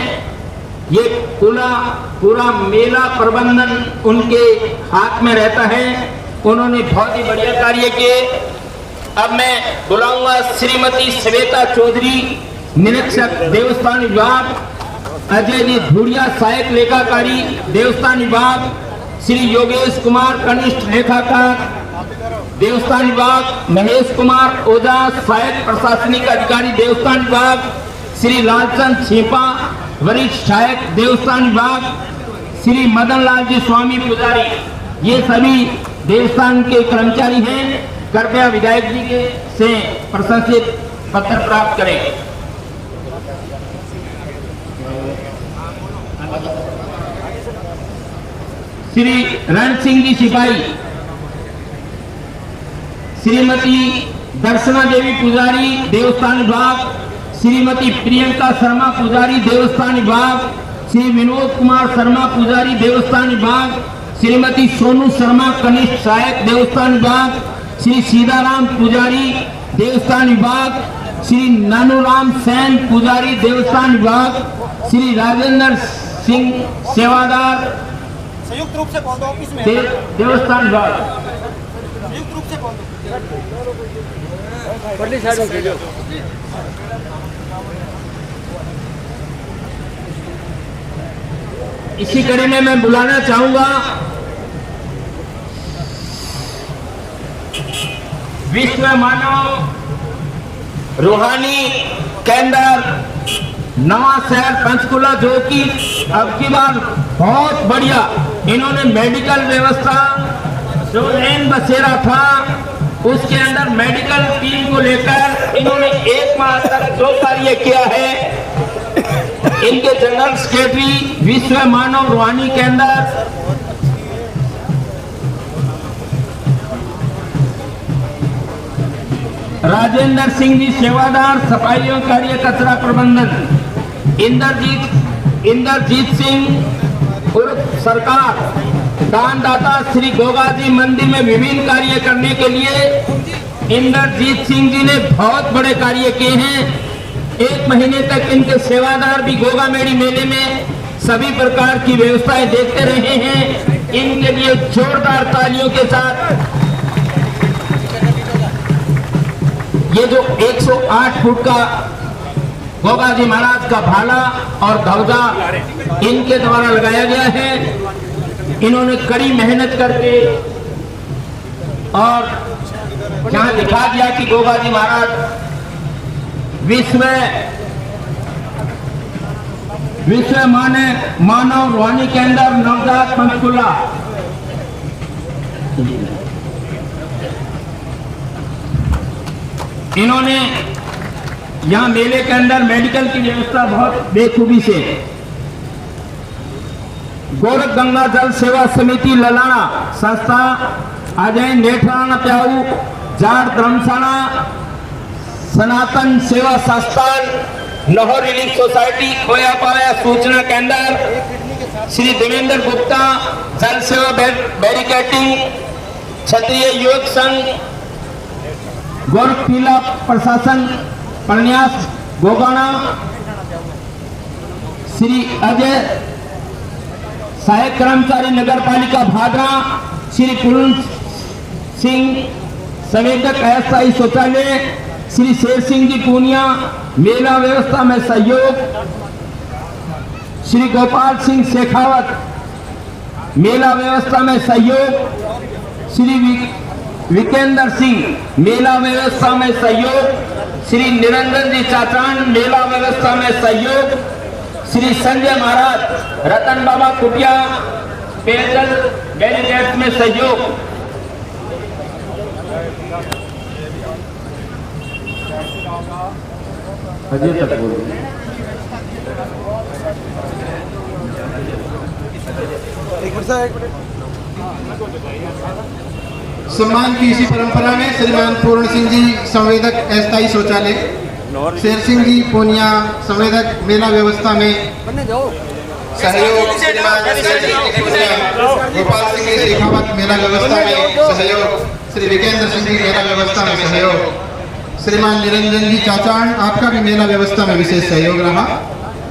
ये पूरा मेला प्रबंधन उनके हाथ में रहता है। उन्होंने बहुत ही बढ़िया कार्य किए। अब मैं बुलाऊंगा श्रीमती श्वेता चौधरी निरीक्षक देवस्थान विभाग, अजय जी धुड़िया सहायक लेखाकारी देवस्थान विभाग, श्री योगेश कुमार कनिष्ठ लेखाकार देवस्थान विभाग, महेश कुमार ओझा सहायक प्रशासनिक अधिकारी देवस्थान विभाग, श्री लालचंद छेपा वरिष्ठ सहायक देवस्थान विभाग, श्री मदन लाल जी स्वामी पुजारी, ये सभी देवस्थान के कर्मचारी हैं। कृपया विधायक जी के से प्रशंसित पत्र प्राप्त करें। श्री रण सिंह जी सिपाही, श्रीमती दर्शना देवी पुजारी देवस्थान विभाग, श्रीमती प्रियंका शर्मा पुजारी देवस्थान विभाग, श्री विनोद कुमार शर्मा पुजारी देवस्थान विभाग, श्रीमती सोनू शर्मा कनिष्ठ सहायक देवस्थान विभाग, श्री सीताराम पुजारी देवस्थान विभाग, श्री नानूराम सेन पुजारी देवस्थान विभाग, श्री राजेंद्र सिंह सेवादार संयुक्त रूप से कौन ऑफिस में देवस्थान विभाग। संयुक्त रूप से कौन पढ़ने साइड में भेजो। इसी कड़ी में मैं बुलाना चाहूंगा विश्व मानव रूहानी केंद्र नवा शहर पंचकुला, जो कि अब की बार बहुत बढ़िया इन्होंने मेडिकल व्यवस्था जो नैन बसेरा था उसके अंदर मेडिकल टीम को लेकर इन्होंने 1 माह तक जो कार्य किया है, इनके जनरल सेक्रेटरी विश्व मानव रूहानी केंद्र राजेंद्र सिंह जी सेवादार सफाई एवं कार्य कचरा प्रबंधन, इंद्रजीत सिंह उर्फ सरकार दानदाता श्री गोगा जी मंदिर में विभिन्न कार्य करने के लिए इंद्रजीत सिंह जी ने बहुत बड़े कार्य किए हैं। 1 महीने तक इनके सेवादार भी गोगा मेड़ी मेले में सभी प्रकार की व्यवस्थाएं देखते रहे हैं। इनके लिए जोरदार तालियों के साथ ये जो 108 फुट का गोगा जी महाराज का भाला और ध्वजा इनके द्वारा लगाया गया है। इन्होंने कड़ी मेहनत करके और जहां दिखा दिया कि गोगा जी महाराज विश्व मानव रूहानी के अंदर नवजात पंचकुला इन्होंने यहाँ मेले के अंदर मेडिकल की व्यवस्था बहुत बेखूबी से गोरख गंगा जल सेवा समिति ललाना संस्था अजय नेठराना प्याऊ जाट धर्मशाला सनातन सेवा संस्थान लाहौर रिलीफ सोसाइटी खोया पाया सूचना केंद्र श्री देवेंद्र गुप्ता जल सेवा बैरिकेटिंग क्षत्रिय युवक संघ गोरखपीला प्रशासन प्रन्यास गोगाना श्री अजय सहायक कर्मचारी नगर पालिका भादरा श्री पूर्ण सिंह संवेदक अस्थायी शौचालय श्री शेर सिंह जी पूनिया मेला व्यवस्था में सहयोग श्री गोपाल सिंह शेखावत मेला व्यवस्था में सहयोग श्री विकेंद्र सिंह मेला व्यवस्था में सहयोग श्री निरंजन जी चाचान मेला व्यवस्था में सहयोग श्री संजय महाराज रतन बाबा कुटिया पेयजल बैरिकेड में सहयोग। अजय तक बोलो। सम्मान की इसी परंपरा में श्रीमान पूर्ण सिंह जी संवेदक अस्थायी शौचालय, शेर सिंह जी पूनिया संवेदक मेला व्यवस्था में सहयोग, श्रीमान शेर सिंह जी पूनिया, गोपाल सिंह जी शेखावत मेला व्यवस्था में सहयोग, श्री विकेंद्र सिंह जी मेला व्यवस्था में सहयोग, श्रीमान निरंजन जी चाचान आपका भी मेला व्यवस्था में विशेष सहयोग रहा,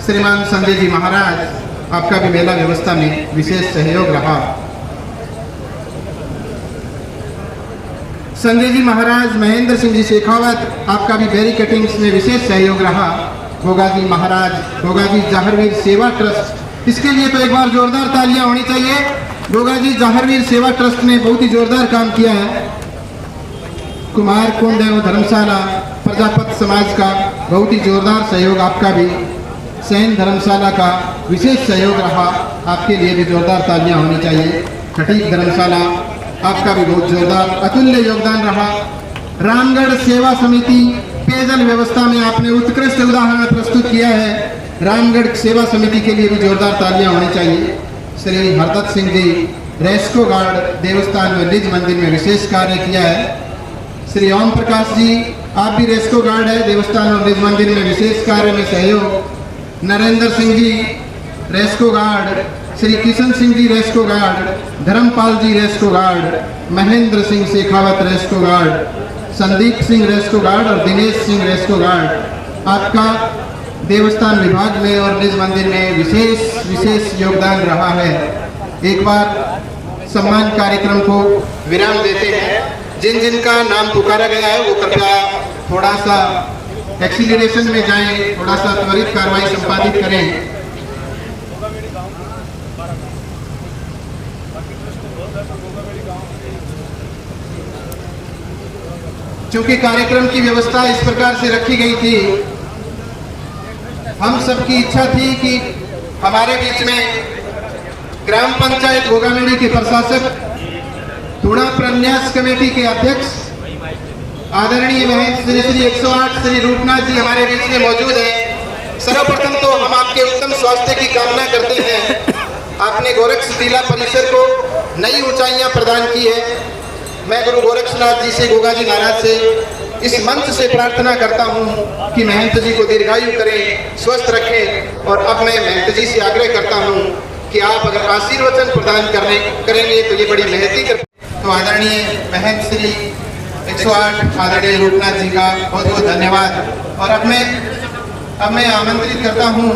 श्रीमान संजय जी महाराज आपका भी मेला व्यवस्था में विशेष सहयोग रहा, संजय जी महाराज महेंद्र सिंह जी शेखावत आपका भी बैरिकेटिंग्स में विशेष सहयोग रहा, गोगा जी महाराज गोगा जी जाहरवीर सेवा ट्रस्ट, इसके लिए तो एक बार जोरदार तालियां होनी चाहिए। गोगा जी जाहरवीर सेवा ट्रस्ट ने बहुत ही जोरदार काम किया है। कुमार कुंड एवं धर्मशाला प्रजापत समाज का बहुत ही जोरदार सहयोग आपका भी, सैन धर्मशाला का विशेष सहयोग रहा, आपके लिए भी जोरदार तालियां होनी चाहिए। खटीक धर्मशाला आपका भी बहुत जोरदार अतुल्य योगदान रहा। रामगढ़ सेवा समिति पेयजल व्यवस्था में आपने उत्कृष्ट उदाहरण प्रस्तुत किया है, रामगढ़ सेवा समिति के लिए भी जोरदार तालियां होनी चाहिए। श्री हरदत्त सिंह जी रेस्को गार्ड देवस्थान में निज मंदिर में विशेष कार्य किया है। श्री ओम प्रकाश जी आप भी रेस्को गार्ड है, देवस्थान और निज मंदिर में विशेष कार्य में सहयोग। Narendra Singh ji rescue guard, Shri Kishan Singh ji rescue guard, Dharampal ji rescue guard, Mahendra Singh Shekhawat rescue guard, Sandeep Singh rescue guard और दिनेश सिंह रेस्को गार्ड, आपका देवस्थान विभाग में और निज मंदिर में विशेष योगदान रहा है। एक बार सम्मान कार्यक्रम को विराम देते हैं। जिन जिन का नाम पुकारा गया है वो कृपया थोड़ा सा एक्सीलरेशन में जाएं, थोड़ा सा त्वरित कार्रवाई संपादित करें। क्योंकि कार्यक्रम की व्यवस्था इस प्रकार से रखी गई थी, हम सबकी इच्छा थी कि हमारे बीच में ग्राम पंचायत गोगामेड़ी के प्रशासक, थोड़ा प्रन्यास कमेटी के अध्यक्ष आदरणीय महंत श्री 108 श्री रूपनाथ जी हमारे बीच में मौजूद हैं। सर्वप्रथम तो हम आपके उत्तम स्वास्थ्य की कामना करते हैं। आपने गोरक्ष जिला परिसर को नई ऊंचाइयां प्रदान की है। मैं गुरु गोरक्षनाथ जी से, गोगा जी महाराज से इस मंच से प्रार्थना करता हूं कि महंत जी को दीर्घायु करें, स्वस्थ रखें। और अब मैं महंत जी से आग्रह करता हूं कि आप अगर आशीर्वचन प्रदान करेंगे तो ये बड़ी महती कर। तो आदरणीय महंत श्री 108 आदरणीय रूपनाथ जी का बहुत बहुत धन्यवाद। और अब मैं आमंत्रित करता हूँ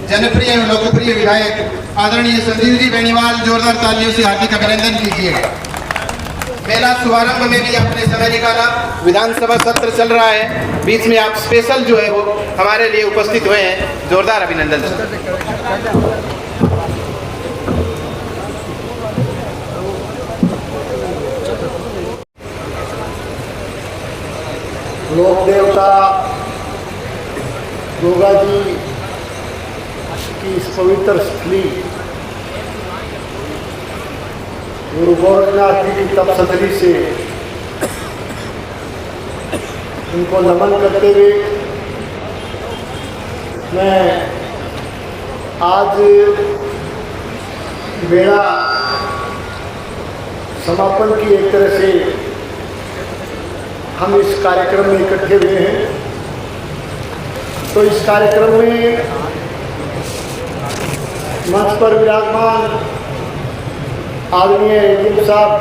जनप्रिय एवं लोकप्रिय विधायक आदरणीय संजीव जी बेनीवाल, जोरदार तालियों से हार्दिक अभिनंदन कीजिए। मेला शुभारंभ में भी आपने समय निकाला, विधानसभा सत्र चल रहा है, बीच में आप स्पेशल जो है वो हमारे लिए उपस्थित हुए हैं, जोरदार अभिनंदन। लोक देवता गोगा जी की इस पवित्र स्थली गुरु गोरखनाथ जी की तपस्थली से उनको नमन करते हुए मैं आज मेरा समापन की एक तरह से हम इस कार्यक्रम में इकट्ठे हुए हैं। तो इस कार्यक्रम में मंच पर विराजमान आदरणीय एडीएम साहब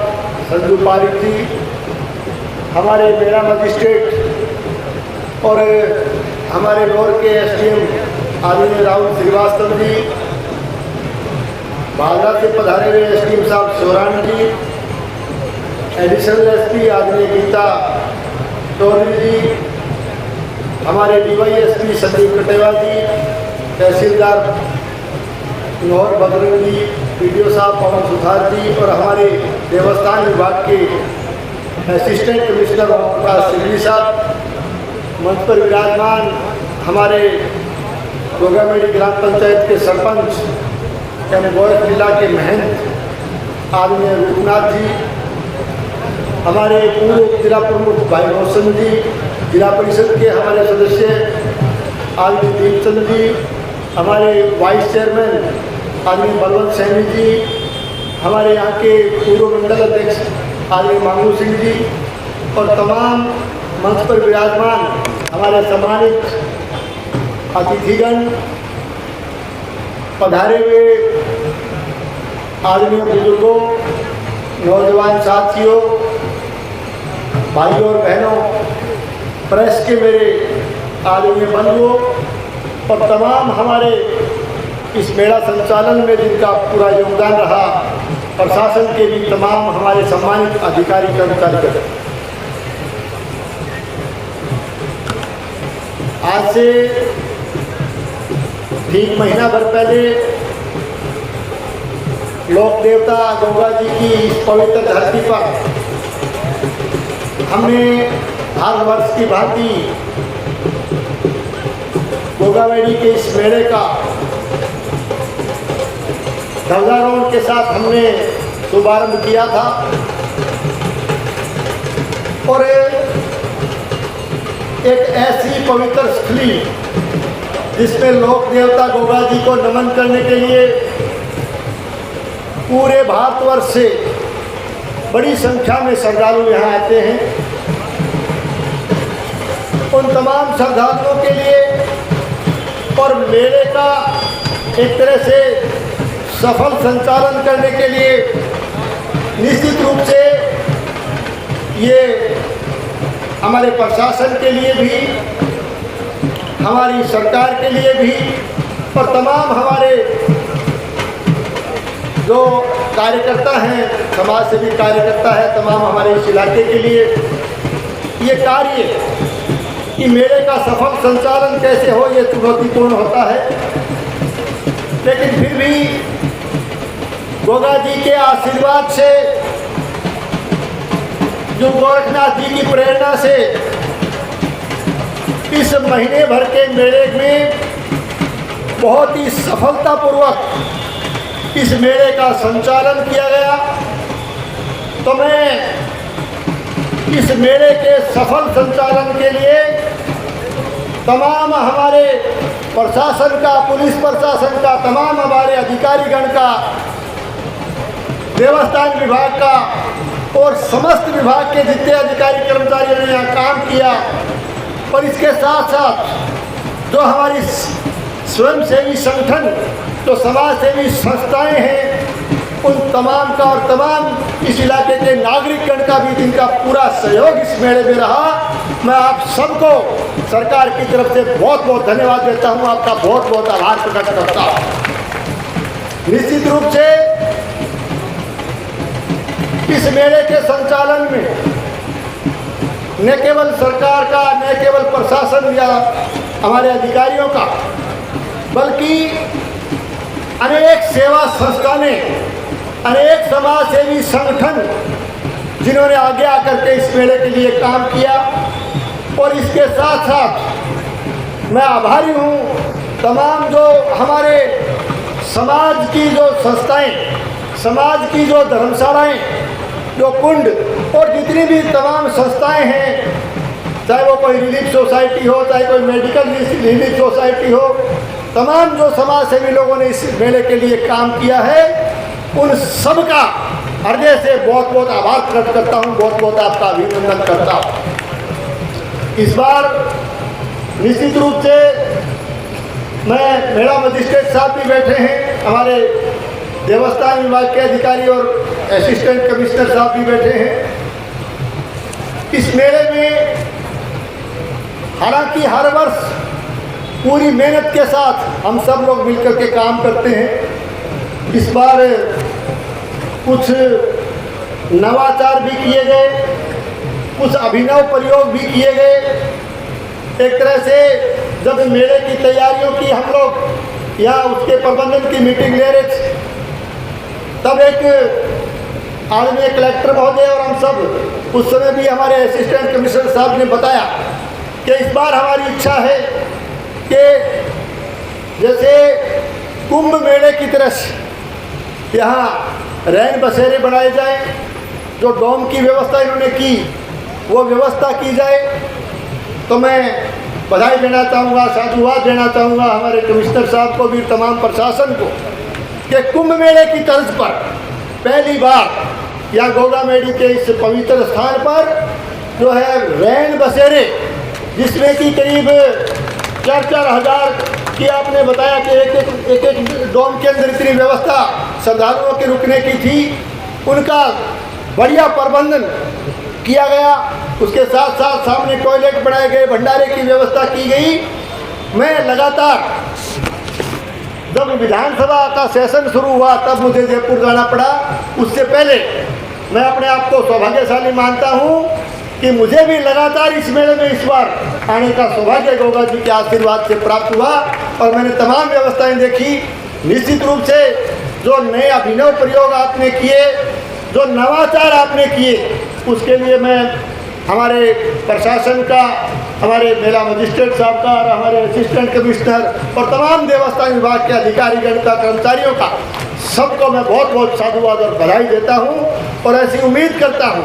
संजू पारिक जी, हमारे मेरा मजिस्ट्रेट और हमारे लोर के एसडीएम आदरणीय राहुल श्रीवास्तव जी, भागरा से पधारे हुए एसडीएम साहब सोरान जी, एडिशनल एसपी आदरणीय गीता चौधरी जी, हमारे डीवाईएसपी संदीप कटेवाल जी, तहसीलदार लाहौर बदरंग जी, पीडीओ साहब पवन सुथार जी और हमारे देवस्थान विभाग के असिस्टेंट कमिश्नर प्रकाश सिंह साहब, मंच पर विराजमान हमारे गोगामेड़ी ग्राम पंचायत के सरपंच एवं गोरख जिला के महंत आदरणीय रूपनाथ जी, हमारे पूर्व जिला प्रमुख भाई रोशन जी, जिला परिषद के हमारे सदस्य आदरणीय दीपचंद जी, हमारे वाइस चेयरमैन आदरणीय बलवंत सैनी जी, हमारे यहाँ के पूर्व मंडल अध्यक्ष आदरणीय मांगू सिंह जी और तमाम मंच पर विराजमान हमारे सम्मानित अतिथिगण, पधारे हुए आदरणीय बुजुर्गों, नौजवान साथियों, भाइयों और बहनों, प्रेस के मेरे आदरणीय बंधुओं और तमाम हमारे इस मेला संचालन में जिनका पूरा योगदान रहा, प्रशासन के भी तमाम हमारे सम्मानित अधिकारी कर्मचारी। आज से ठीक महीना भर पहले लोक देवता गोगा जी की इस पवित्र धरती पर हमने हर वर्ष की भांति गोगामेड़ी के इस मेले का ध्वजारोहण के साथ हमने शुभारंभ किया था और एक ऐसी पवित्र स्थली जिसमें लोक देवता गोगा जी को नमन करने के लिए पूरे भारतवर्ष से बड़ी संख्या में श्रद्धालु यहाँ आते हैं। उन तमाम श्रद्धालुओं के लिए और मेले का एक तरह से सफल संचालन करने के लिए निश्चित रूप से ये हमारे प्रशासन के लिए भी, हमारी सरकार के लिए भी और तमाम हमारे जो कार्यकर्ता हैं, समाज सेवी कार्यकर्ता है, तमाम हमारे इस इलाके के लिए ये कार्य कि मेले का सफल संचालन कैसे हो, ये चुनौतीपूर्ण होता है। लेकिन फिर भी गोगा जी के आशीर्वाद से, जो गोरखनाथ जी की प्रेरणा से इस महीने भर के मेले में बहुत ही सफलतापूर्वक इस मेले का संचालन किया गया। तो मैं इस मेले के सफल संचालन के लिए तमाम हमारे प्रशासन का, पुलिस प्रशासन का, तमाम हमारे अधिकारीगण का, देवस्थान विभाग का और समस्त विभाग के जितने अधिकारी कर्मचारियों ने यहाँ काम किया और इसके साथ साथ जो हमारी स्वयंसेवी संगठन जो समाज सेवी संस्थाएं हैं उन तमाम का और तमाम इस इलाके के नागरिकगण का भी जिनका पूरा सहयोग इस मेले में रहा, मैं आप सबको सरकार की तरफ से बहुत बहुत धन्यवाद देता हूं, आपका बहुत बहुत आभार प्रकट करता हूं। निश्चित रूप से इस मेले के संचालन में न केवल सरकार का, न केवल प्रशासन या हमारे अधिकारियों का, बल्कि अनेक सेवा संस्थानें, अनेक समाज सेवी संगठन जिन्होंने आगे आकर के इस मेले के लिए काम किया, और इसके साथ साथ मैं आभारी हूँ तमाम जो हमारे समाज की जो संस्थाएं, समाज की जो धर्मशालाएं, जो कुंड और जितनी भी तमाम संस्थाएं हैं, चाहे वो कोई रिलीफ सोसाइटी हो, चाहे कोई मेडिकल रिलीफ सोसाइटी हो, तमाम जो समाज सेवी लोगों ने इस मेले के लिए काम किया है, उन सब का हृदय से बहुत बहुत आभार प्रकट करता हूँ, बहुत बहुत आपका अभिनंदन करता हूँ। इस बार निश्चित रूप से मैं मेला मजिस्ट्रेट साहब भी बैठे हैं, हमारे देवस्थान विभाग के अधिकारी और असिस्टेंट कमिश्नर साहब भी बैठे हैं। इस मेले में हालांकि हर वर्ष पूरी मेहनत के साथ हम सब लोग मिलकर के काम करते हैं। इस बार कुछ नवाचार भी किए गए, कुछ अभिनव प्रयोग भी किए गए। एक तरह से जब मेले की तैयारियों की हम लोग या उसके प्रबंधन की मीटिंग ले रहे थे, तब एक आदमी कलेक्टर महोदय और हम सब उस समय भी हमारे असिस्टेंट कमिश्नर साहब ने बताया कि इस बार हमारी इच्छा है कि जैसे कुंभ मेले की तरह से यहाँ रैन बसेरे बनाए जाएं, जो डोम की व्यवस्था इन्होंने की वो व्यवस्था की जाए। तो मैं बधाई देना चाहूँगा, साधुवाद देना चाहूँगा हमारे कमिश्नर साहब को भी, तमाम प्रशासन को, कि कुंभ मेले की तर्ज पर पहली बार या गोगामेडी के इस पवित्र स्थान पर जो है रैन बसेरे, जिसमें कि करीब 4-4 हज़ार की आपने बताया कि एक डोम के अंदर इतनी व्यवस्था श्रद्धालुओं के रुकने की थी, उनका बढ़िया प्रबंधन किया गया। उसके साथ साथ सामने टॉयलेट बनाए गए, भंडारे की व्यवस्था की गई। मैं लगातार जब विधानसभा का सेशन शुरू हुआ तब मुझे जयपुर जाना पड़ा। उससे पहले मैं अपने आप को सौभाग्यशाली मानता हूँ कि मुझे भी लगातार इस मेले में इस बार आने का सौभाग्य गोगा जी के आशीर्वाद से प्राप्त हुआ और मैंने तमाम व्यवस्थाएं देखी। निश्चित रूप से जो नए अभिनव प्रयोग आपने किए, जो नवाचार आपने किए, उसके लिए मैं हमारे प्रशासन का, हमारे मेला मजिस्ट्रेट साहब का और हमारे असिस्टेंट कमिश्नर और तमाम देवस्थान विभाग के अधिकारीगण का, कर्मचारियों का, सबको मैं बहुत बहुत साधुवाद और बधाई देता हूं और ऐसी उम्मीद करता हूं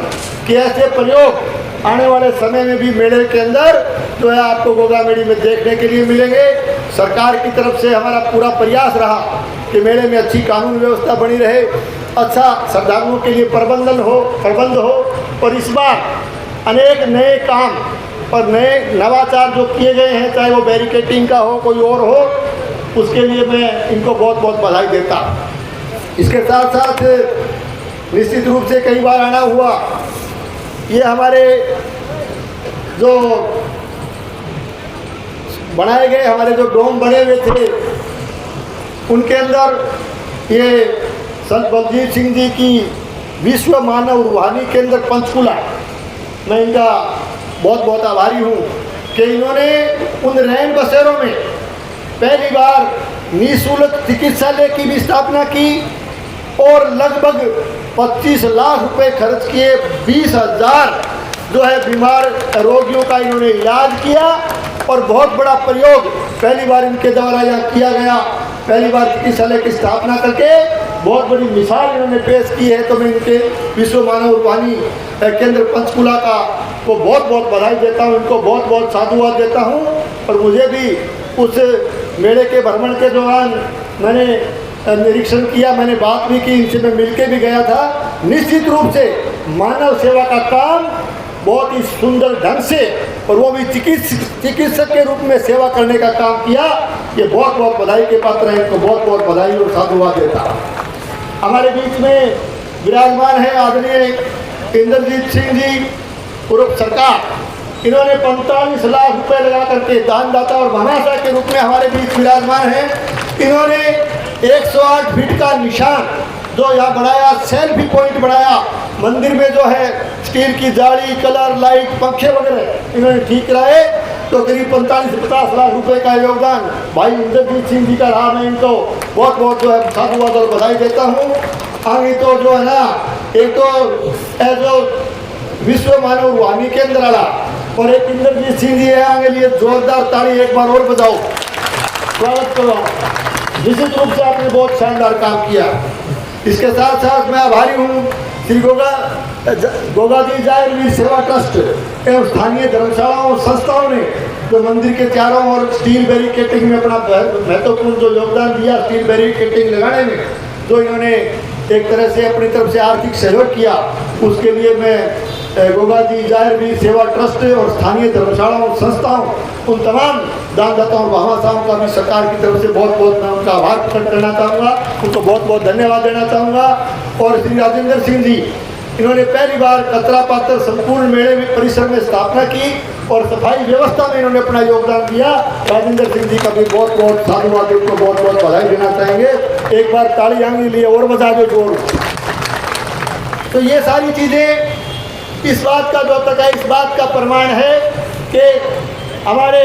कि ऐसे प्रयोग आने वाले समय में भी मेले के अंदर जो है आपको गोगामेडी में देखने के लिए मिलेंगे। सरकार की तरफ से हमारा पूरा प्रयास रहा कि मेले में अच्छी कानून व्यवस्था बनी रहे, अच्छा श्रद्धालुओं के लिए प्रबंध हो और इस बार अनेक नए काम और नए नवाचार जो किए गए हैं, चाहे वो बैरिकेटिंग का हो, कोई और हो, उसके लिए मैं इनको बहुत बहुत बधाई देता। इसके साथ साथ निश्चित रूप से कई बार आना हुआ, ये हमारे जो बनाए गए, हमारे जो डोम बने हुए थे, उनके अंदर ये संत बलजीत सिंह जी की विश्व मानव रूहानी केंद्र पंचकुला, मैं इनका बहुत बहुत आभारी हूँ कि इन्होंने उन रैन बसेरों में पहली बार निःशुल्क चिकित्सालय की भी स्थापना की और लगभग 25 लाख रुपए खर्च किए, 20,000 जो है बीमार रोगियों का इन्होंने इलाज किया और बहुत बड़ा प्रयोग पहली बार इनके द्वारा यहाँ किया गया। पहली बार चिकित्सालय की स्थापना करके बहुत बड़ी मिसाल इन्होंने पेश की है। तो मैं इनके विश्व मानव रूहानी केंद्र पंचकुला का को बहुत बहुत बधाई देता हूँ, इनको बहुत बहुत साधुवाद देता हूँ। और मुझे भी उस मेले के भ्रमण के दौरान मैंने निरीक्षण किया, मैंने बात भी की, इनसे मैं मिल के भी गया था। निश्चित रूप से मानव सेवा का काम बहुत ही सुंदर ढंग से और वो भी चिकित्सक के रूप में सेवा करने का काम किया। ये बहुत बहुत बधाई के पात्र हैं, इनको बहुत बहुत बधाई और साधुवाद देता हूँ। हमारे बीच में विराजमान है आदरणीय इंद्रजीत सिंह जी पूर्व सरकार। इन्होंने 45 लाख रुपए लगा करके दानदाता और महाशा के रूप में हमारे बीच विराजमान हैं। इन्होंने 108 फीट का निशान जो यहाँ बढ़ाया, सेल्फी पॉइंट बढ़ाया, मंदिर में जो है स्टील की जाली, कलर, लाइट, पंखे वगैरह इन्होंने ठीक कराए। तो करीब 45 से 50 लाख रुपए का योगदान भाई इंद्रजीत सिंह जी का रहा। मैं इनको बहुत बहुत जो है साधुवाद और बधाई देता हूँ। आगे तो जो है ना, एक तो जो विश्व मानव रूहानी केंद्र वाला और एक इंद्रजीत सिंह जी है, आगे लिए जोरदार ताली एक बार और बजाओ, स्वागत करो। निश्चित रूप से आपने बहुत शानदार काम किया। इसके साथ साथ मैं आभारी हूँ श्री गोगाजी जायर वीर सेवा ट्रस्ट एवं स्थानीय धर्मशालाओं और संस्थाओं ने जो मंदिर के चारों ओर स्टील बैरिकेटिंग में अपना महत्वपूर्ण जो योगदान दिया, स्टील बैरिकेटिंग लगाने में जो इन्होंने एक तरह से अपनी तरफ से आर्थिक सहयोग किया, उसके लिए मैं गोगाजी जायर वीर सेवा ट्रस्ट और स्थानीय धर्मशालाओं और संस्थाओं, उन तमाम दानदाताओं और महासाओं का भी सरकार की तरफ से बहुत बहुत मैं उनका आभार प्रकट करना चाहूँगा, उनको बहुत बहुत धन्यवाद देना चाहूँगा। और श्री राजेंद्र सिंह जी, इन्होंने पहली बार कचरा पात्र संपूर्ण मेले में परिसर में स्थापना की और सफाई व्यवस्था में इन्होंने अपना योगदान दिया। राजेंद्र सिंह जी का भी बहुत बहुत साधुवाद, उनको बहुत बहुत बधाई देना चाहेंगे। एक बार ताली आंगे लिए और बजा दो जोर। तो ये सारी चीज़ें इस बात का जो तक है, इस बात का प्रमाण है कि हमारे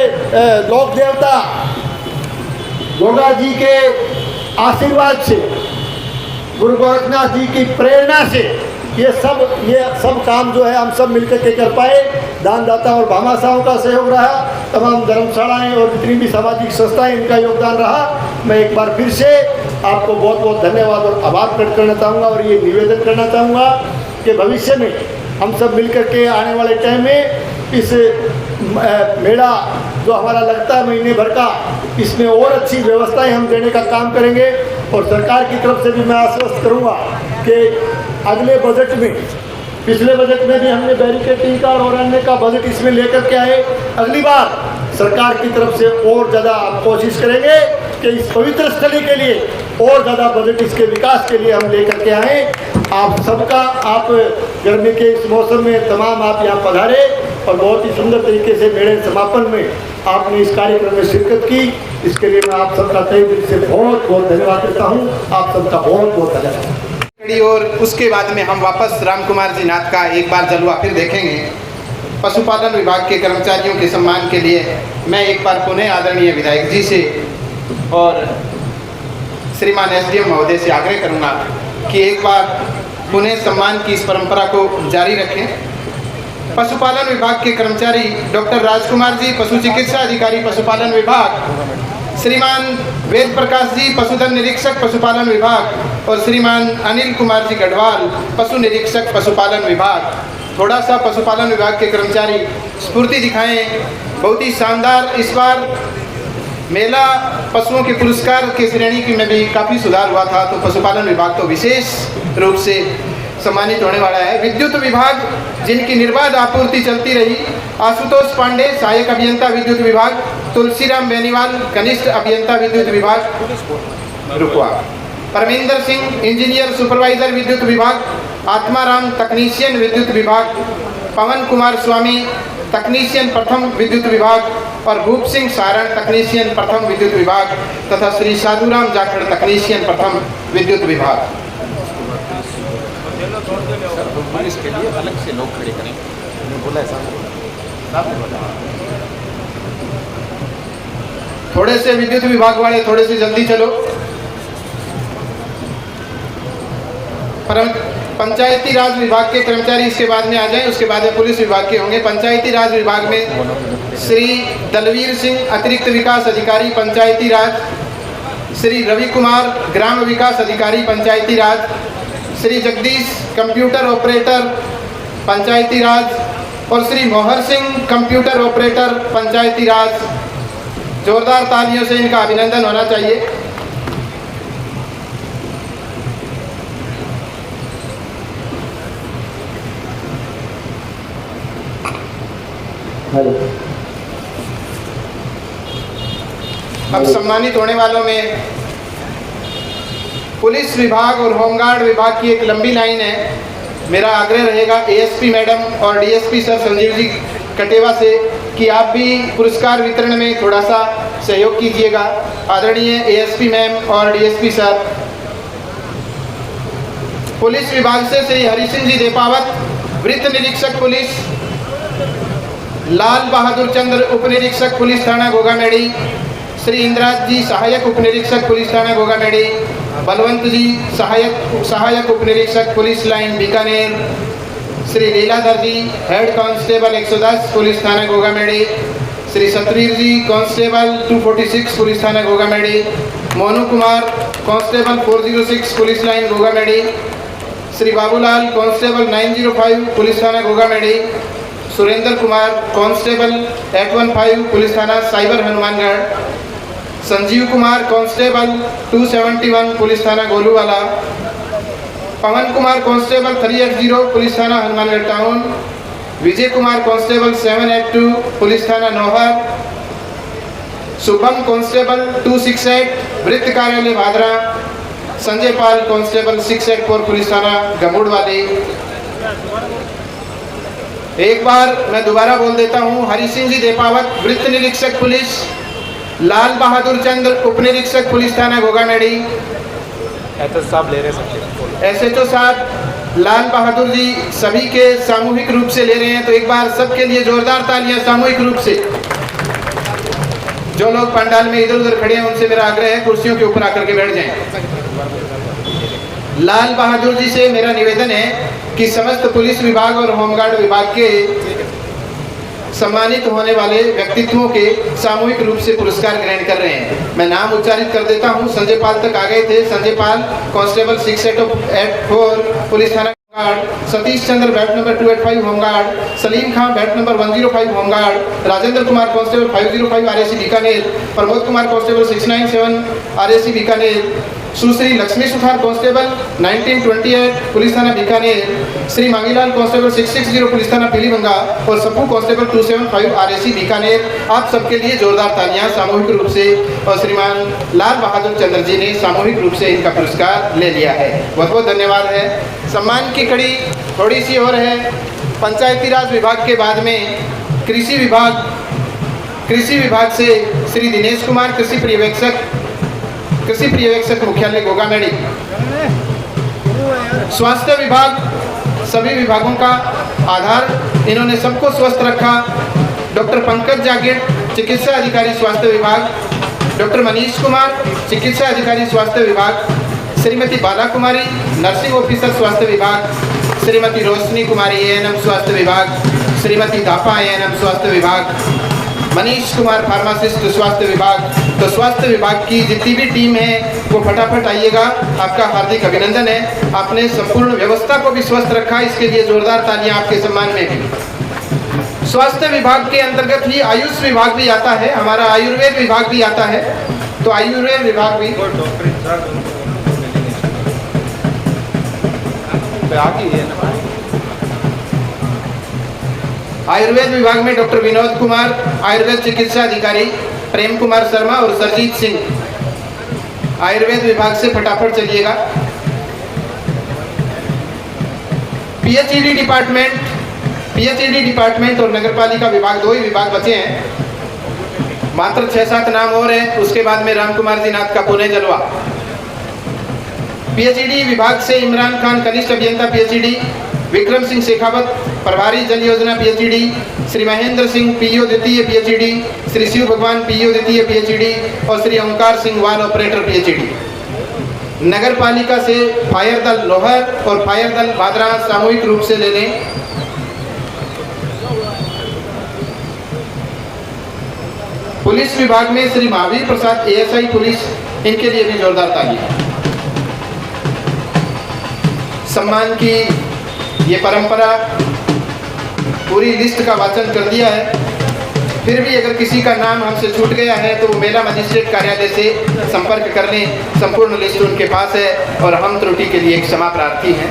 लोक देवता गोगा जी के आशीर्वाद से, गुरु गोरखनाथ जी की प्रेरणा से ये सब काम जो है हम सब मिलकर के कर पाए। दानदाता और भामाशाहों का सहयोग रहा, तमाम धर्मशालाएं और जितनी भी सामाजिक संस्थाएं, इनका योगदान रहा। मैं एक बार फिर से आपको बहुत बहुत धन्यवाद और आभार प्रकट करना चाहूँगा और ये निवेदन करना चाहूँगा कि भविष्य में हम सब मिलकर के आने वाले टाइम में इस मेला जो हमारा लगता है महीने भर का, इसमें और अच्छी व्यवस्थाएं हम देने का काम करेंगे। और सरकार की तरफ से भी मैं आश्वस्त करूँगा कि अगले बजट में, पिछले बजट में भी हमने बैरिकेटिंग का और अन्य का बजट इसमें लेकर के आए। अगली बार सरकार की तरफ से और ज़्यादा कोशिश करेंगे कि इस पवित्र स्थली के लिए और ज़्यादा बजट इसके विकास के लिए हम लेकर के आएँ। आप सबका, आप गर्मी के इस मौसम में तमाम आप यहाँ पधारे और बहुत ही सुंदर तरीके से मेले समापन में आपने इस कार्यक्रम में शिरकत की, इसके लिए मैं आप सबका तहे दिल से बहुत बहुत धन्यवाद देता हूँ। आप सबका बहुत बहुत धन्यवाद। और उसके बाद में हम वापस राम कुमार जी नाथ का एक बार जलवा फिर देखेंगे। पशुपालन विभाग के कर्मचारियों के सम्मान के लिए मैं एक बार पुनः आदरणीय विधायक जी से और श्रीमान एसडीएम महोदय से आग्रह करूंगा कि एक बार पुनः सम्मान की इस परंपरा को जारी रखें। पशुपालन विभाग के कर्मचारी डॉक्टर राजकुमार जी, पशु चिकित्सा अधिकारी पशुपालन विभाग, श्रीमान वेद प्रकाश जी, पशुधन निरीक्षक पशुपालन विभाग, और श्रीमान अनिल कुमार जी गढ़वाल, पशु निरीक्षक पशुपालन विभाग। थोड़ा सा पशुपालन विभाग के कर्मचारी स्फूर्ति दिखाएं। बहुत ही शानदार इस बार मेला पशुओं के पुरस्कार के श्रेणी की में भी काफ़ी सुधार हुआ था, तो पशुपालन विभाग तो विशेष रूप से सम्मानित होने वाला है। विद्युत विभाग, जिनकी निर्बाध आपूर्ति चलती रही, आशुतोष पांडे, सहायक अभियंता विद्युत विभाग, तुलसीराम बेनीवाल, कनिष्ठ अभियंता विद्युत विभाग रुकवा, परमिंदर सिंह, इंजीनियर सुपरवाइजर विद्युत विभाग, आत्माराम, तकनीशियन विद्युत विभाग, पवन कुमार स्वामी, तकनीशियन प्रथम विद्युत विभाग, और भूप सिंह सारण, तकनीशियन प्रथम विद्युत विभाग, तथा श्री साधुराम जाखड़, तकनीशियन प्रथम विद्युत विभाग। इसके लिए अलग से लोग खड़े करें, बोला है थोड़े से विद्युत विभाग वाले थोड़े से जल्दी चलो। पंचायती राज विभाग के कर्मचारी इसके बाद में आ जाएं, उसके बाद में पुलिस विभाग के होंगे। पंचायती राज विभाग में श्री दलवीर सिंह, अतिरिक्त विकास अधिकारी पंचायती राज, श्री रवि कुमार, ग्राम विकास अधिकारी पंचायती राज, श्री जगदीश, कंप्यूटर ऑपरेटर पंचायती राज, और श्री मोहर सिंह, कंप्यूटर ऑपरेटर पंचायती राज। जोरदार तालियों से इनका अभिनंदन होना चाहिए। अब सम्मानित होने वालों में पुलिस विभाग और होमगार्ड विभाग की एक लंबी लाइन है। मेरा आग्रह रहेगा एएसपी मैडम और डीएसपी सर संजीव जी कटेवा से कि आप भी पुरस्कार वितरण में थोड़ा सा सहयोग कीजिएगा। आदरणीय एएसपी मैम और डीएसपी सर। पुलिस विभाग से श्री हरि सिंह जी देपावत, वृत्त निरीक्षक पुलिस, लाल बहादुर चंद्र उप निरीक्षक पुलिस थाना गोगामेड़ी, श्री इंद्राज जी सहायक उप निरीक्षक पुलिस थाना गोगामेड़ी, बलवंत जी सहायक उप निरीक्षक पुलिस लाइन बीकानेर, श्री लीलाधर जी हेड कांस्टेबल 110 पुलिस थाना गोगामेड़ी, श्री सतवीर जी कांस्टेबल 246 पुलिस थाना Gogamedi, Monu Kumar constable 406 police line Gogamedi, Shri Babulal constable 905 police थाना गोगामेड़ी, सुरेंद्र कुमार कांस्टेबल 815 पुलिस थाना cyber Hanumangarh, Sanjeev Kumar constable 271 police थाना गोलूवाला, पवन कुमार कांस्टेबल 380 पुलिस थाना Hanumangarh town, Vijay Kumar constable 782 police थाना नौहर, शुभम कांस्टेबल 268 वृत्त कार्यालय भादरा, संजय पाल कांस्टेबल 684 पुलिस थाना गमुड़वाली। एक बार मैं दोबारा बोल देता हूं, हरि सिंह जी देपावत वृत्त निरीक्षक पुलिस, लाल बहादुर चंद्र उप निरीक्षक पुलिस थाना गोगामेड़ी, एसएचओ साहब लाल बहादुर जी सभी के सामूहिक रूप से ले रहे हैं, तो एक बार सबके लिए जोरदार तालियां सामूहिक रूप से। जो लोग पंडाल में इधर उधर खड़े हैं उनसे मेरा आग्रह है कुर्सियों के ऊपर आकर के बैठ जाएं। लाल बहादुर जी से मेरा निवेदन है कि समस्त पुलिस विभाग और होमगार्ड विभाग के सम्मानित होने वाले व्यक्तित्वों के सामूहिक रूप से पुरस्कार ग्रहण कर रहे हैं। मैं नाम उच्चारित कर देता हूं। संजय पाल तक आ गए थे। संजय पाल कांस्टेबल 684 पुलिस थाना home guard, Satish Chandra batch number 285 home guard, Salim Khan batch number 105 home guard, Rajendra Kumar constable 505 RAC Bikaner, Pramod Kumar constable 697 RAC Bikaner, Sushri Lakshmi Suthar constable 1928 police थाना बीकानेर, श्री मांगीलाल कांस्टेबल 660 पुलिस थाना पीलीभंगा और सप्पू कांस्टेबल 275 आरएसी बीकानेर। आप सबके लिए जोरदार तालियां सामूहिक रूप से। और श्रीमान लाल बहादुर चंद्र जी ने सामूहिक रूप से इनका पुरस्कार ले लिया है। बहुत बहुत धन्यवाद है। सम्मान की कड़ी थोड़ी सी और है। पंचायती राज विभाग के बाद में कृषि विभाग से श्री दिनेश कुमार कृषि पर्यवेक्षक मुख्यालय गोगामेड़ी। स्वास्थ्य विभाग सभी विभागों का आधार, इन्होंने सबको स्वस्थ रखा। डॉक्टर पंकज जागीर चिकित्सा अधिकारी स्वास्थ्य विभाग, डॉक्टर मनीष कुमार चिकित्सा अधिकारी स्वास्थ्य विभाग, श्रीमती बाला कुमारी नर्सिंग ऑफिसर स्वास्थ्य विभाग, श्रीमती रोशनी कुमारी एएनएम स्वास्थ्य विभाग, श्रीमती दापा एएनएम स्वास्थ्य विभाग, मनीष कुमार फार्मासिस्ट स्वास्थ्य विभाग। तो स्वास्थ्य विभाग की जितनी भी टीम है वो फटाफट आइएगा। आपका हार्दिक अभिनंदन है। आपने संपूर्ण व्यवस्था को भी स्वस्थ रखा, इसके लिए जोरदार तालियां आपके सम्मान में भी। स्वास्थ्य विभाग के अंतर्गत ही आयुष विभाग भी आता है, हमारा आयुर्वेद विभाग भी आता है। तो आयुर्वेद विभाग भी आयुर्वेद विभाग में डॉक्टर विनोद कुमार आयुर्वेद चिकित्सा अधिकारी, प्रेम कुमार शर्मा और सरजीत सिंह आयुर्वेद विभाग से फटाफट चलिएगा। पीएचईडी डिपार्टमेंट और नगरपालिका विभाग, दो ही विभाग बचे हैं। मात्र 6-7 नाम और हैं। उसके बाद में राम कुमार जी नाथ का पुणे जलवा। पीएचईडी विभाग से इमरान खान कनिष्ठ अभियंता पीएचईडी, विक्रम सिंह शेखावत प्रभारी जल योजना पीएचईडी, श्री महेंद्र सिंह पीओ द्वितीय पीएचईडी, श्री शिव भगवान पीओ द्वितीय पीएचईडी और श्री ओंकार सिंह वाल ऑपरेटर पीएचईडी। नगर पालिका से फायर दल लोहर और फायर दल भादरा सामूहिक रूप से ले लें। पुलिस विभाग में श्री महावीर प्रसाद एएसआई पुलिस, इनके लिए भी जोरदार ताली। सम्मान की ये परंपरा पूरी लिस्ट का वाचन कर दिया है। फिर भी अगर किसी का नाम हमसे छूट गया है तो वो मेला मजिस्ट्रेट कार्यालय से संपर्क कर लें। संपूर्ण लिस्ट उनके पास है और हम त्रुटि के लिए क्षमा प्रार्थी हैं।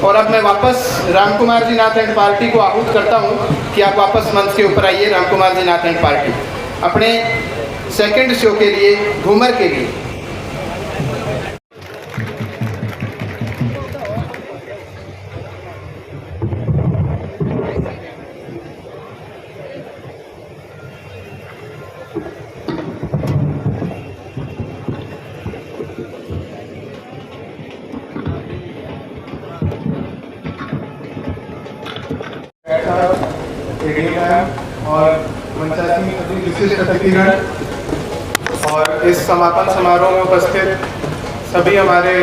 और अब मैं वापस राम कुमार जी नाथ एंड पार्टी को आहूत करता हूं कि आप वापस मंच के ऊपर आइए। राम कुमार जी नाथ एंड पार्टी। अपने सेकंड शो के लिए घूमर के लिए। और मंचासीन अति विशिष्ट अतिथिगण और इस समापन समारोह में उपस्थित सभी हमारे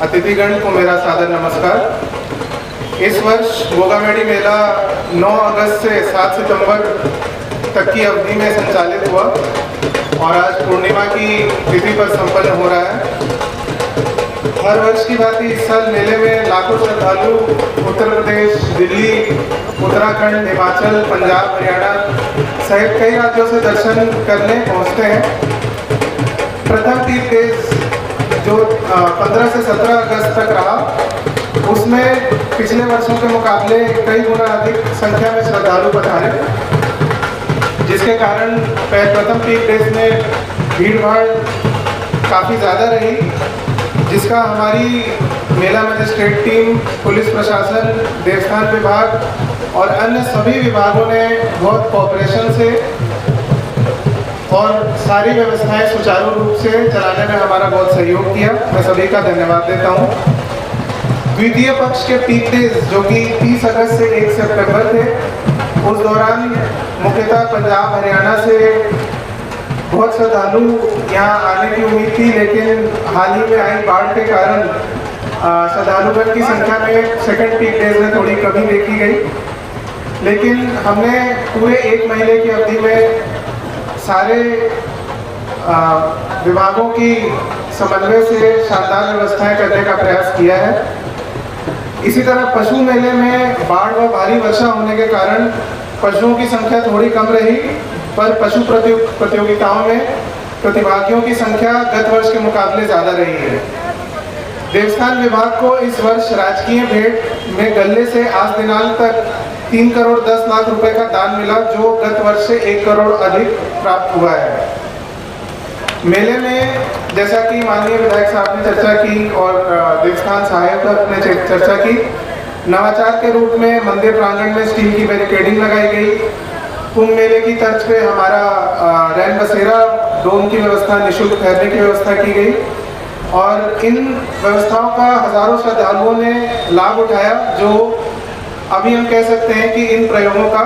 अतिथिगण को मेरा सादर नमस्कार। इस वर्ष गोगामेडी मेला 9 अगस्त से 7 सितंबर तक की अवधि में संचालित हुआ और आज पूर्णिमा की तिथि पर संपन्न हो रहा है। हर वर्ष की भांति इस साल मेले में लाखों श्रद्धालु उत्तर प्रदेश, दिल्ली, उत्तराखंड, हिमाचल, पंजाब, हरियाणा सहित कई राज्यों से दर्शन करने पहुंचते हैं। प्रथम तीर्थ जो 15 से 17 अगस्त तक रहा, उसमें पिछले वर्षों के मुकाबले कई गुना अधिक संख्या में श्रद्धालु पधारे, जिसके कारण प्रथम तीर्थ में भीड़ भाड़ काफ़ी ज़्यादा रही, जिसका हमारी मेला मजिस्ट्रेट टीम, पुलिस प्रशासन, देवस्थान विभाग और अन्य सभी विभागों ने बहुत कोऑपरेशन से और सारी व्यवस्थाएं सुचारू रूप से चलाने में हमारा बहुत सहयोग किया। मैं सभी का धन्यवाद देता हूं। द्वितीय पक्ष के पीक डेज जो कि 30 अगस्त से 1 सितंबर थे, उस दौरान मुख्यतः पंजाब, हरियाणा से बहुत श्रद्धालु यहाँ आने की उम्मीद थी, लेकिन हाल ही में आई बाढ़ के कारण श्रद्धालुगण की संख्या में सेकंड पीक डेज में थोड़ी कमी देखी गई। लेकिन हमने पूरे 1 महीने की अवधि में सारे विभागों की समन्वय से शानदार व्यवस्थाएं करने का प्रयास किया है। इसी तरह पशु मेले में बाढ़ व भारी वर्षा होने के कारण पशुओं की संख्या थोड़ी कम रही, पर पशु प्रतियोगिताओं में प्रतिभागियों की संख्या गत वर्ष के मुकाबले ज़्यादा रही है। देवस्थान विभाग को इस वर्ष राजकीय भेंट में गले से आज दिनांक तक 3 करोड़ 10 लाख रुपए का दान मिला, जो गत वर्ष से 1 करोड़ अधिक प्राप्त हुआ है। मेले में जैसा कि माननीय विधायक साहब ने चर्चा की और देवस्थान सहायक ने चर्चा की, नवाचार के रूप में मंदिर प्रांगण में स्टील की बैरिकेडिंग लगाई गई। कुंभ मेले की तर्ज पे हमारा रैन बसेरा डोम की व्यवस्था, निःशुल्क ठहरने की व्यवस्था की गई और इन व्यवस्थाओं का हजारों श्रद्धालुओं ने लाभ उठाया, जो अभी हम कह सकते हैं कि इन प्रयोगों का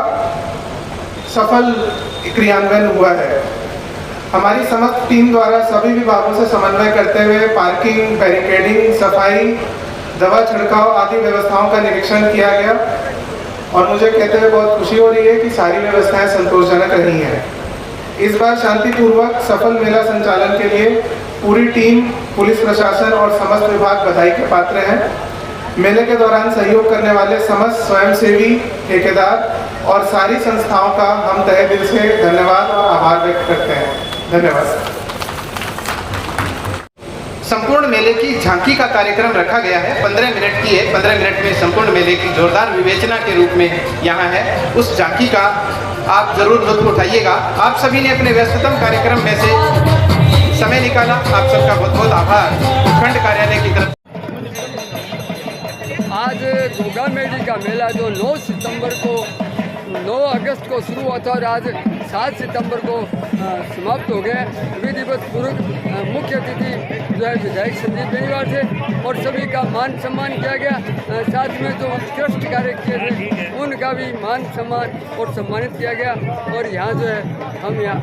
सफल क्रियान्वयन हुआ है। हमारी समस्त टीम द्वारा सभी विभागों से समन्वय करते हुए पार्किंग, बैरिकेडिंग, सफाई, दवा छिड़काव आदि व्यवस्थाओं का निरीक्षण किया गया और मुझे कहते हुए बहुत खुशी हो रही है कि सारी व्यवस्थाएं संतोषजनक रही हैं। इस बार शांतिपूर्वक सफल मेला संचालन के लिए पूरी टीम, पुलिस प्रशासन और समस्त विभाग बधाई के पात्र हैं। मेले के दौरान सहयोग करने वाले समस्त स्वयंसेवी, ठेकेदार और सारी संस्थाओं का हम तहे दिल से धन्यवाद और आभार व्यक्त करते हैं। धन्यवाद। संपूर्ण मेले की झांकी का कार्यक्रम रखा गया है, 15 मिनट की है। 15 मिनट में संपूर्ण मेले की जोरदार विवेचना के रूप में यहाँ है। उस झांकी का आप जरूर लुत्फ उठाइएगा। आप सभी ने अपने व्यस्ततम कार्यक्रम में से समय निकाला, आप सबका बहुत बहुत आभार। खंड कार्यालय की तरफ आज गोगामेडी का मेला जो 9 अगस्त को शुरू हुआ था और आज 7 सितंबर को समाप्त हो गया। विधिवत पूर्वक मुख्य अतिथि जो है विधायक संदीप बेनीवाल थे और सभी का मान सम्मान किया गया। साथ में जो उत्कृष्ट कार्य किए थे उनका भी मान सम्मान और सम्मानित किया गया। और यहाँ जो है हम यहाँ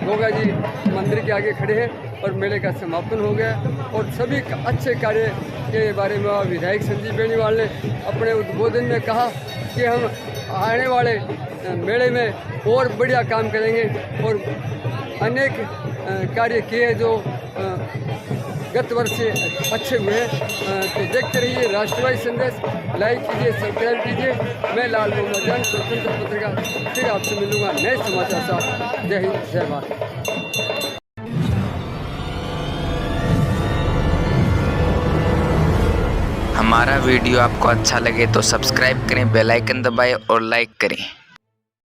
गोगा जी मंदिर के आगे खड़े हैं और मेले का समापन हो गया और सभी अच्छे कार्य के बारे में विधायक संदीप बेनीवाल ने अपने उद्बोधन में कहा कि हम आने वाले मेले में और बढ़िया काम करेंगे और अनेक कार्य किए जो गत वर्ष से अच्छे हुए हैं। तो देखते रहिए राष्ट्रवादी संदेश, लाइक कीजिए, सब्सक्राइब कीजिए। मैं लाल मोहम्मद स्वतंत्र पत्रकार फिर आपसे मिलूंगा नए समाचार साथ। जय हिंद, जय भारत। हमारा वीडियो आपको अच्छा लगे तो सब्सक्राइब करें, बेल आइकन दबाएं और लाइक करें।